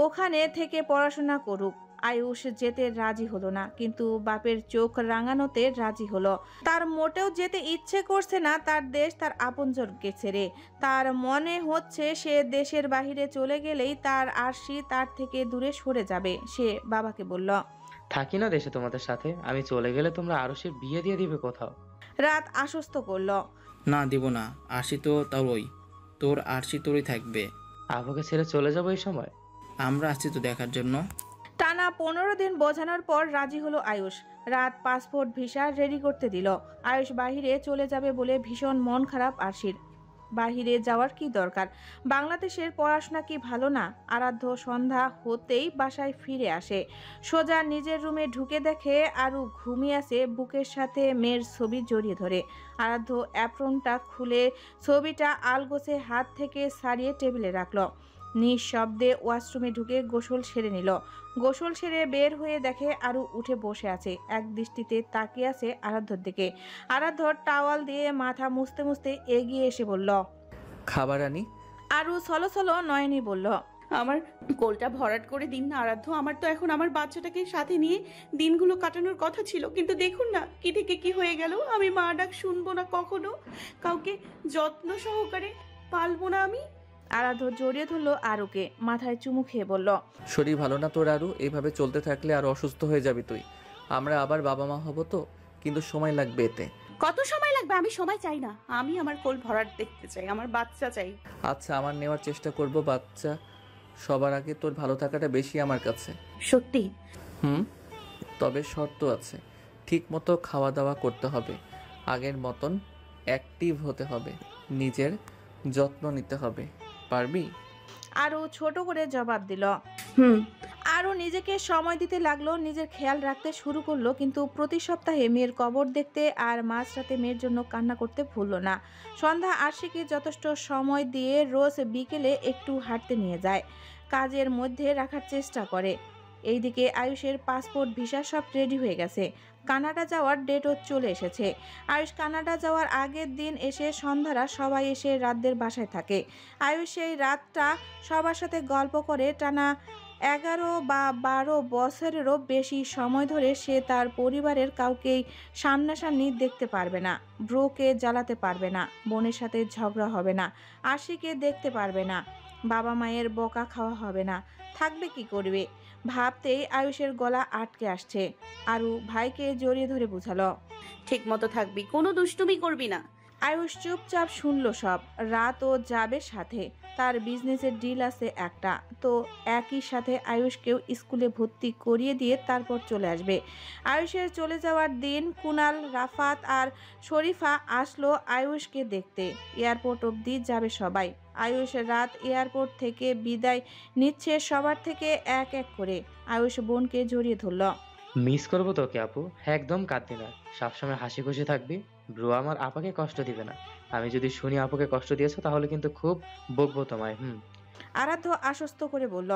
ওখানে থেকে পড়াশোনা করুক। আয়ুষ যেতে রাজি হলো না, কিন্তু বাপের চোখ রাঙানোতে রাজি হলো। তার মোটেও যেতে ইচ্ছে করছে না তার দেশ, তার আপনজনকে ছেড়ে। তার মনে হচ্ছে সে দেশের বাহিরে চলে গেলেই তার আরশি তার থেকে দূরে সরে যাবে। সে বাবাকে বলল, থাকি না দেশে তোমাদের সাথে, আমি চলে গেলে তোমরা আরশের বিয়ে দিয়ে দিবে কোথাও। রাত আশ্বস্ত করলো, না দিব না, আরশি তো তোরই, তোর আরশি তোরই থাকবে। আবুকে ছেড়ে চলে যাবো এই সময়? আমরা আসছি তো দেখার জন্য। টানা 15 দিন বোঝানোর পর রাজি হলো আয়ুষ। রাত পাসপোর্ট ভিসা রেডি করতে দিল। আয়ুষ বাহিরে চলে যাবে বলে ভীষণ মন খারাপ আরশির। বাহিরে যাওয়ার কি দরকার? বাংলাদেশের পড়াশোনা কি ভালো না? আরাধ্য সন্ধ্যা হতেই বাসায় ফিরে আসে। সোজা নিজের রুমে ঢুকে দেখে আরু ঘুমিয়ে আছে, বুকের সাথে মেয়ের ছবি জড়িয়ে ধরে। আরাধ্য অ্যাপ্রনটা খুলে ছবিটা আলগোছে হাত থেকে ছাড়িয়ে টেবিলে রাখলো। নিঃশব্দে ওয়াশরুমে ঢুকে গোসল সেরে নিল। গোসল সেরে বের হয়ে দেখে আরু উঠে বসে আছে, এক দৃষ্টিতে তাকিয়ে আছে আরাধ্যর দিকে। আরাধ্যর টাওয়াল দিয়ে মাথা মুছতে মুছতে এগিয়ে এসে বলল, খাবার আনি? আরু ছলো ছলো নয়নি বলল, আমার কোলটা ভরাট করে দিন না আরাধ্য। আমার তো এখন আমার বাচ্চাটাকে সাথে নিয়ে দিনগুলো কাটানোর কথা ছিল, কিন্তু দেখুন না কি থেকে কি হয়ে গেল। আমি মা ডাক শুনবো না কখনো, কাউকে যত্ন সহকারে পালবো না আমি। আরাধ্য জড়িয়ে ধরলো আরুকে, মাথায় চুমু খেয়ে বলল, শরীর ভালো না তোর আরু? এইভাবে চলতে থাকলে আর অসুস্থ হয়ে যাবি তুই। আমরা আবার বাবা মা হব তো, কিন্তু সময় লাগবে এতে। কত সময় লাগবে? আমি সময় চাই না, আমি আমার কোল ভরাট দেখতে চাই, আমার বাচ্চা চাই। আচ্ছা, আমার নেওয়ার চেষ্টা করব বাচ্চা সবার আগে। তোর ভালো থাকাটা বেশি আমার কাছে। সত্যি? তবে শর্ত আছে, ঠিক মতো খাওয়া দাওয়া করতে হবে, আগের মতন অ্যাক্টিভ হতে হবে, নিজের যত্ন নিতে হবে। পারবি? আরও ছোট করে জবাব দিল। আরও নিজেকে সময় দিতে লাগলো, নিজের খেয়াল রাখতে শুরু করলো, কিন্তু প্রতি সপ্তাহে মেয়ের কবর দেখতে আর মাঝরাতে মেয়ের জন্য কান্না করতে ভুলল না। সন্ধ্যা আশিকে যথেষ্ট সময় দিয়ে রোজ বিকেলে একটু হাঁটতে নিয়ে যায়, কাজের মধ্যে রাখার চেষ্টা করে। এইদিকে আয়ুষের পাসপোর্ট ভিসা সব রেডি হয়ে গেছে, কানাডা যাওয়ার ডেটও চলে এসেছে। আয়ুষ কানাডা যাওয়ার আগের দিন এসে সন্ধ্যারা সবাই এসে রাতদের বাসায় থাকে। আয়ুষ সেই রাতটা সবার সাথে গল্প করে। টানা 11 বা 12 বছরেরও বেশি সময় ধরে সে তার পরিবারের কাউকেই সামনাসামনি দেখতে পারবে না, ব্রোকে জ্বালাতে পারবে না, বোনের সাথে ঝগড়া হবে না, আশিকে দেখতে পারবে না, বাবা মায়ের বকা খাওয়া হবে না। থাকবে কি করবে ভাবতেই আয়ুষের গলা আটকে আসছে। আরু ভাইকে জড়িয়ে ধরে বুঝালো, ঠিক মতো থাকবি, কোনো দুষ্টুমি করবি না। আয়ুষ চুপচাপ শুনলো সব। রাতও যাবে সাথে, তার বিজনেসের ডিল আছে একটা, তো একই সাথে আয়ুষকেও স্কুলে ভর্তি করিয়ে দিয়ে তারপর চলে আসবে। আয়ুষের চলে যাওয়ার দিন কুনাল, রাফাত আর শরীফা আসলো আয়ুষকে দেখতে। এয়ারপোর্ট অবধি যাবে সবাই। আয়ুষ রাত এয়ারপোর্ট থেকে বিদায় নিচ্ছে সবার থেকে এক এক করে। আয়ুষ বোনকে জড়িয়ে ধরল। মিস করবো তোকে আপু, একদম কাঁদবি না, সবসময় হাসি খুশি থাকবি। ব্রো আমার আপাকে কষ্ট দিবে না। আমি যদি শুনি আপুকে কষ্ট দিয়েছো তাহলে কিন্তু খুব বকবো তোমায়। আরাধ্য আশ্বস্ত করে বলল,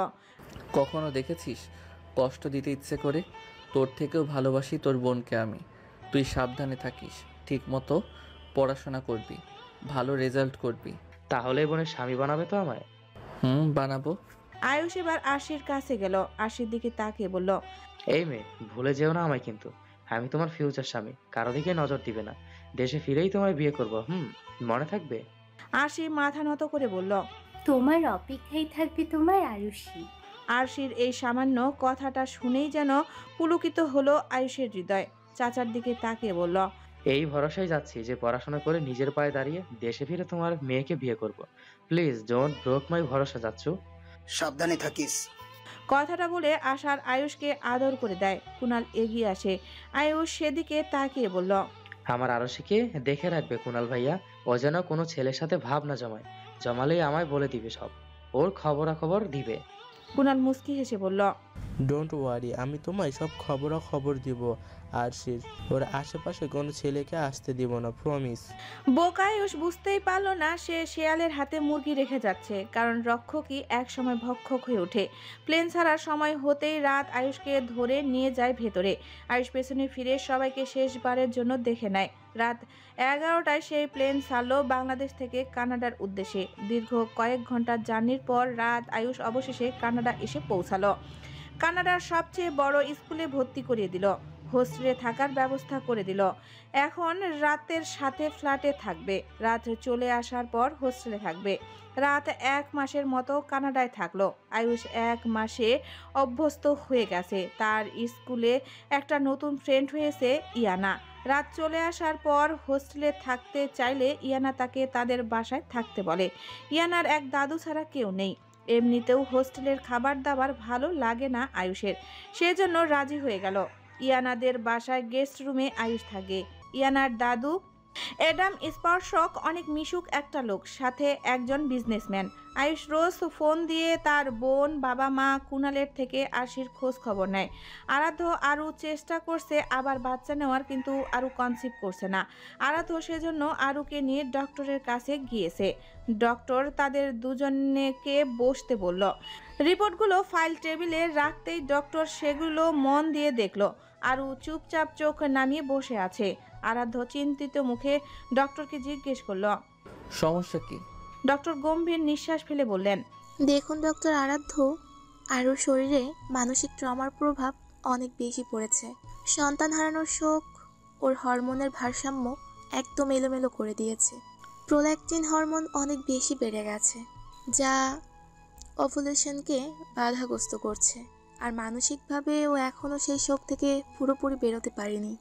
কখনো দেখেছিস কষ্ট দিতে ইচ্ছে করে? তোর থেকেও ভালোবাসি তোর বোনকে আমি। তুই সাবধানে থাকিস, ঠিক মতো পড়াশোনা করবি, ভালো রেজাল্ট করবি। তাহলে বোনের স্বামী বানাবে তো আমায়? বানাবো। আয়ুষ এবার আশির কাছে গেল, আশির দিকে তাকিয়ে বলল, এই মেয়ে, ভুলে যেও না আমায় কিন্তু। আমি তোমার ফিউচার স্বামী, কারো দিকে নজর দিবে না। দেশে ফিরেই তোমায় বিয়ে করবো, মনে থাকবে? আশি মাথা নত করে বলল, তোমার অপেক্ষায় থাকবে তোমার আরুষি। আরশির এই সামান্য কথাটা শুনেই যেন পুলকিত হলো আয়ুষের হৃদয়। চাচার দিকে তাকিয়ে বলল, এই ভরসায় যাচ্ছি যে পড়াশোনা করে নিজের পায়ে দাঁড়িয়ে দেশে ফিরে তোমার মেয়েকে বিয়ে করব। প্লিজ ডোন্ট ব্রোক মাই ভরসা যাচ্ছ। সাবধানে থাকিস। কথাটা বলে আশার আয়ুষকে আদর করে দেয়। কুনাল এগিয়ে আসে, আয়ুষ সেদিকে তাকিয়ে বলল, আমার আরশিকে দেখে রাখবে কুনাল ভাইয়া, ও যেন কোনো ছেলের সাথে ভাব না জমায়। জমালেই আমায় বলে দিবে সব, ওর খবরাখবর দিবে। কুনাল মুস্কি হেসে বলল, ডোন্ট ওয়ারি, আমি তোমায় সব খবরাখবর দিব। আরশির ওর আশেপাশে কোনো ছেলেকে আসতে দিব না, প্রমিস। বোকায়ুষ বুঝতেই পারল না সে শেয়ালের হাতে মুরগি রেখে যাচ্ছে, কারণ রক্ষকই এক সময় ভক্ষক হয়ে ওঠে। প্লেন ছাড়ার সময় হতেই রাত আয়ুষকে ধরে নিয়ে যায় ভেতরে। আয়ুষ পেছনে ফিরে সবাইকে শেষবারের জন্য দেখে নেয়। রাত 11টায় সেই প্লেন ছাড়লো বাংলাদেশ থেকে কানাডার উদ্দেশ্যে। দীর্ঘ কয়েক ঘন্টার জার্নির পর রাত আয়ুষ অবশেষে কানাডা এসে পৌঁছালো। কানাডার সবচেয়ে বড় স্কুলে ভর্তি করিয়ে দিল, হোস্টেলে থাকার ব্যবস্থা করে দিল। এখন রাতের সাথে ফ্ল্যাটে থাকবে, রাত চলে আসার পর হোস্টেলে থাকবে। রাত 1 মাসের মতো কানাডায় থাকলো। আয়ুষ 1 মাসে অভ্যস্ত হয়ে গেছে। তার স্কুলে একটা নতুন ফ্রেন্ড হয়েছে, ইয়ানা। রাত চলে আসার পর হোস্টেলে থাকতে চাইলে ইয়ানা তাকে তাদের বাসায় থাকতে বলে। ইয়ানার এক দাদু ছাড়া কেউ নেই। এমনিতেও হোস্টেলের খাবার দাবার ভালো লাগে না আয়ুষের, সেজন্য রাজি হয়ে গেল। ইয়ানাদের বাসায় গেস্ট রুমে আয়ুষ থাকে। ইয়ানার দাদু অ্যাডাম স্পর্শক অনেক মিশুক একটা লোক, সাথে একজন বিজনেসম্যান। আয়ুষ রোজ ফোন দিয়ে তার বোন, বাবা মা, কুনালের থেকে আশির খোঁজ খবর নেয়। আরাধ্য আরও চেষ্টা করছে আবার বাচ্চা নেওয়ার, কিন্তু আরও কনসিভ করছে না। আরাধ্য সেজন্য আরুকে নিয়ে ডক্টরের কাছে গিয়েছে। ডক্টর তাদের দুজনকে বসতে বলল। রিপোর্টগুলো ফাইল টেবিলে রাখতেই ডক্টর সেগুলো মন দিয়ে দেখলো। আরু চুপচাপ চোখ নামিয়ে বসে আছে। আরাধ্য চিন্তিত মুখে ডক্টরকে জিজ্ঞেস করল, সমস্যা কি? ডক্টর গম্ভীর নিঃশ্বাস ফেলে বললেন, দেখুন ডক্টর আরাধ্য, আরুর শরীরে মানসিক ট্রমার প্রভাব অনেক বেশি পড়েছে। সন্তান হারানোর শোক ওর হরমোনের ভারসাম্য একদম এলোমেলো করে দিয়েছে। প্রোল্যাকটিন হরমোন অনেক বেশি বেড়ে গেছে, যা ওভুলেশনকে বাধাগ্রস্ত করছে। আর মানসিকভাবে ও এখনও সেই শোক থেকে পুরোপুরি বেরোতে পারেনি।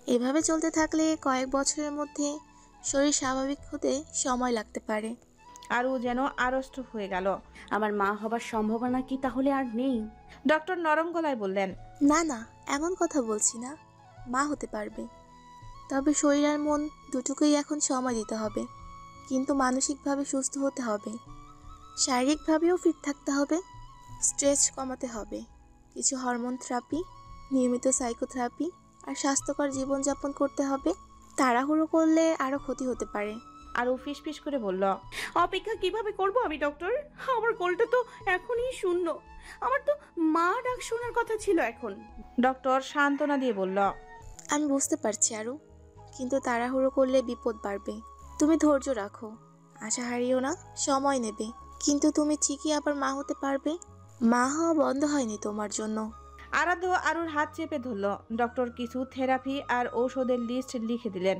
এভাবে চলতে থাকলে কয়েক বছরের মধ্যে শরীর স্বাভাবিক হতে সময় লাগতে পারে। আরও যেন আড়ষ্ট হয়ে গেল। আমার মা হবার সম্ভাবনা কি তাহলে আর নেই? ডক্টর নরম গলায় বললেন, না না, এমন কথা বলছি না, মা হতে পারবে। তবে শরীর আর মন দুটোকেই এখন সময় দিতে হবে, কিন্তু মানসিকভাবে সুস্থ হতে হবে, শারীরিকভাবেও ফিট থাকতে হবে, স্ট্রেস কমাতে হবে, কিছু হরমোন থেরাপি, নিয়মিত সাইকোথেরাপি আর স্বাস্থ্যকর জীবনযাপন করতে হবে। তাড়াহুড়ো করলে আরও ক্ষতি হতে পারে। আরও ফিসফিস করে বলল, অপেক্ষা কিভাবে করব আমি ডক্টর? আমার কোলটা তো এখনই শূন্য। আমার তো মা ডাক শোনার কথা ছিল এখন। ডক্টর সান্ত্বনা দিয়ে বলল, আমি বুঝতে পারছি আরু, কিন্তু তাড়াহুড়ো করলে বিপদ বাড়বে। তুমি ধৈর্য রাখো, আশা হারিও না, সময় নেবে, কিন্তু তুমি ঠিকই আবার মা হতে পারবে। মা হওয়া বন্ধ হয়নি তোমার জন্য। আরাধ্য আরুর হাত চেপে ধরল। ডক্টর কিছু থেরাপি আর ঔষধের লিস্ট লিখে দিলেন।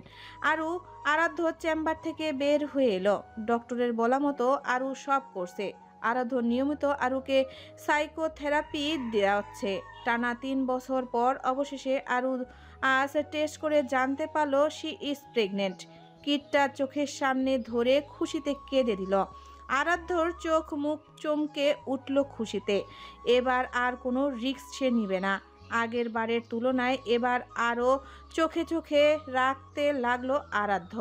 আরু আরাধ্য চেম্বার থেকে বের হয়ে এলো। ডক্টরের বলা মতো আরু সব করছে। আরাধ্য নিয়মিত আরুকে সাইকোথেরাপি দেওয়াচ্ছে। টানা 3 বছর পর অবশেষে আরু আজ টেস্ট করে জানতে পারলো শি ইজ প্রেগনেন্ট। কিটটা চোখের সামনে ধরে খুশিতে কেঁদে দিল। আরাধ্যর চোখ মুখ চমকে উঠল খুশিতে। এবার আর কোনো রিস্ক সে নিবে না। আগের বারের তুলনায় এবার আরও চোখে চোখে রাখতে লাগলো আরাধ্য।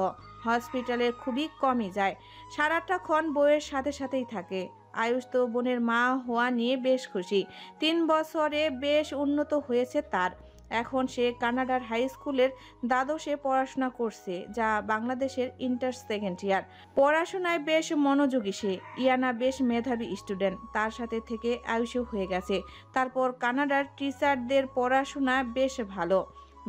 হসপিটালে খুবই কমই যায়, সারাটাক্ষণ বউয়ের সাথে সাথেই থাকে। আয়ুষ তো বোনের মা হওয়া নিয়ে বেশ খুশি। 3 বছরে বেশ উন্নত হয়েছে তার। এখন সে কানাডার হাই স্কুলের দ্বাদশে পড়াশোনা করছে, যা বাংলাদেশের ইন্টার সেকেন্ড ইয়ার। পড়াশোনায় বেশ মনোযোগী সে। ইয়ানা বেশ মেধাবী স্টুডেন্ট, তার সাথে থেকে আয়ুষও হয়ে গেছে। তারপর কানাডার টিচারদের পড়াশোনা বেশ ভালো।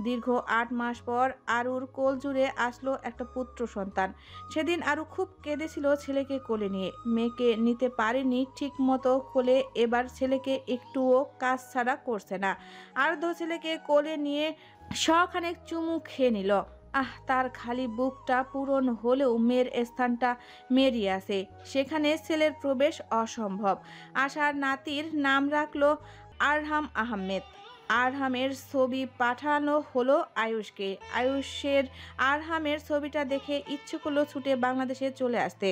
দীর্ঘ 8 মাস পর আরুর কোল জুড়ে আসলো একটা পুত্র সন্তান। সেদিন আরু খুব কেঁদেছিল ছেলেকে কোলে নিয়ে। মেয়েকে নিতে পারেনি ঠিক মতো কোলে, এবার ছেলেকে একটুও কাজ ছাড়া করছে না। আর্ধ ছেলেকে কোলে নিয়ে শখানেক চুমু খেয়ে নিল। তার খালি বুকটা পূরণ হলেও মেয়ের স্থানটা মেরি আছে, সেখানে ছেলের প্রবেশ অসম্ভব। আশার নাতির নাম রাখলো আরহাম আহমেদ। আরহামের ছবি পাঠানো হলো আয়ুষকে। আয়ুষের আরহামের ছবিটা দেখে ইচ্ছে করলো ছুটে বাংলাদেশে চলে আসতে।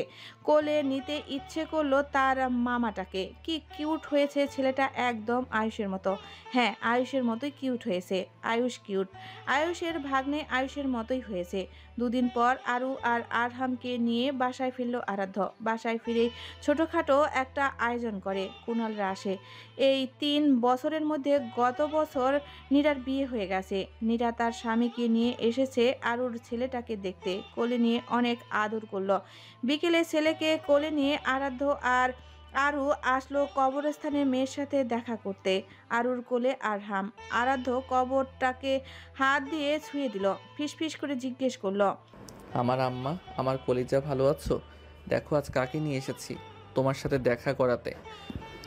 কোলে নিতে ইচ্ছে করলো তার মামাটাকে। কি কিউট হয়েছে ছেলেটা, একদম আয়ুষের মতো। হ্যাঁ, আয়ুষের মতোই কিউট হয়েছে। আয়ুষ কিউট। আয়ুষের ভাগ্নে আয়ুষের মতোই হয়েছে। 2 দিন পর আরু আর আরহামকে নিয়ে বাসায় ফিরল আরাধ্য। বাসায় ফিরে ছোটোখাটো একটা আয়োজন করে কুণালরা আসে। এই 3 বছরের মধ্যে গত বছর নীরার বিয়ে হয়ে গেছে। নীরা তার স্বামীকে নিয়ে এসেছে আরুর ছেলেটাকে দেখতে। কোলে নিয়ে অনেক আদর করলো। বিকেলে ছেলেকে কোলে নিয়ে আরাধ্য আর আরু আসলো কবরস্থানে মেয়ের সাথে দেখা করতে। আরুর কোলে আরহাম। আরাধ্য কবরটাকে হাত দিয়ে ছুঁয়ে দিল। ফিসফিস করে জিজ্ঞেস করলো, আমার আম্মা, আমার কলিজা ভালো আছো? দেখো আজ কাকে নিয়ে এসেছি তোমার সাথে দেখা করাতে।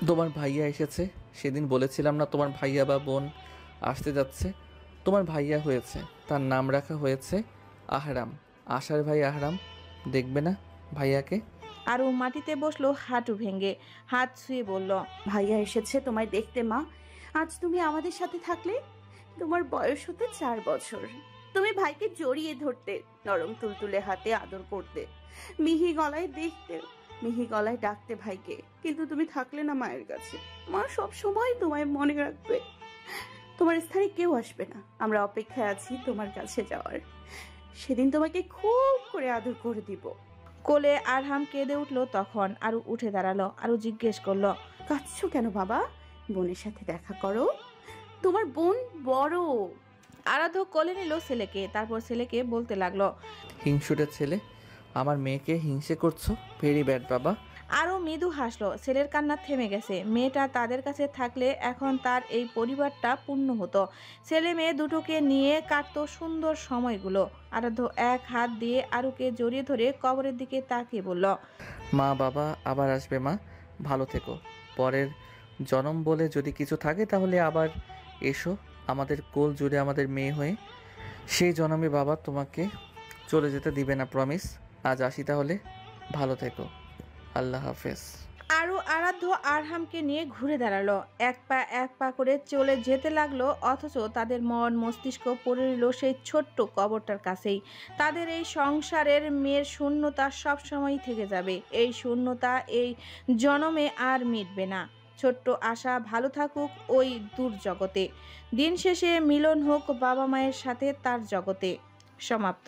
তোমার ভাইয়া এসেছে। সেদিন বলেছিলাম না তোমার ভাইয়া বা বোন আসতে যাচ্ছে? তোমার ভাইয়া হয়েছে, তার নাম রাখা হয়েছে আহরাম। আশার ভাই আহরাম। দেখবে না ভাইয়াকে? আরু মাটিতে বসলো হাঁটু ভেঙে, হাত ছুঁয়ে বলল, ভাইয়া এসেছে তোমায় দেখতে মা। আজ তুমি আমাদের সাথে থাকলে। তোমার বয়স হতে 4 বছর। তুমি ভাইকে জড়িয়ে ধরতে, নরম তুলতুলে হাতে আদর করতে, মিহি গলায় দেখতে, মিহি গলায় ডাকতে ভাইকে। কিন্তু তুমি থাকলে না মায়ের কাছে। মা সব সময় তোমায় মনে রাখবে। তোমার স্থানে কেউ আসবে না। আমরা অপেক্ষায় আছি তোমার কাছে যাওয়ার। সেদিন তোমাকে খুব করে আদর করে দিব। কোলে আরহাম কেঁদে উঠলো তখন। আরু উঠে দাঁড়ালো। আরু জিজ্ঞেস করলো, কাঁদছো কেন বাবা? বোনের সাথে দেখা করো, তোমার বোন বড়। আরাধ্য কোলে নিল ছেলেকে। তারপর ছেলেকে বলতে লাগলো, হিংসুটে ছেলে, আমার মেয়েকে হিংসে করছো। ভেরি ব্যাড বাবা। আরও মৃদু হাসলো। ছেলের কান্না থেমে গেছে। মেয়েটা তাদের কাছে থাকলে এখন তার এই পরিবারটা পূর্ণ হতো। ছেলে মেয়ে দুটোকে নিয়ে কাটতো সুন্দর সময়গুলো। আরাধ্য এক হাত দিয়ে আরুকে জড়িয়ে ধরে কবরের দিকে তাকিয়ে বলল, মা বাবা আবার আসবে মা, ভালো থেকো। পরের জন্ম বলে যদি কিছু থাকে তাহলে আবার এসো আমাদের কোল জুড়ে আমাদের মেয়ে হয়ে। সেই জন্মে বাবা তোমাকে চলে যেতে দিবে না, প্রমিস। আজ আসি তাহলে, ভালো থেকো, আল্লাহ হাফেজ। আরু আরাধ্য আরহামকে নিয়ে ঘুরে দাঁড়ালো, এক পা করে চলে যেতে লাগলো, অথচ তাদের মন মস্তিষ্ক পড়ে রইল সেই ছোট্ট কবরটার কাছেই। তাদের এই সংসারের মেয়ের শূন্যতা সবসময়ই থেকে যাবে। এই শূন্যতা এই জনমে আর মিটবে না। ছোট্ট আশা ভালো থাকুক ওই দূর জগতে, দিন শেষে মিলন হোক বাবা মায়ের সাথে তার জগতে। সমাপ্ত।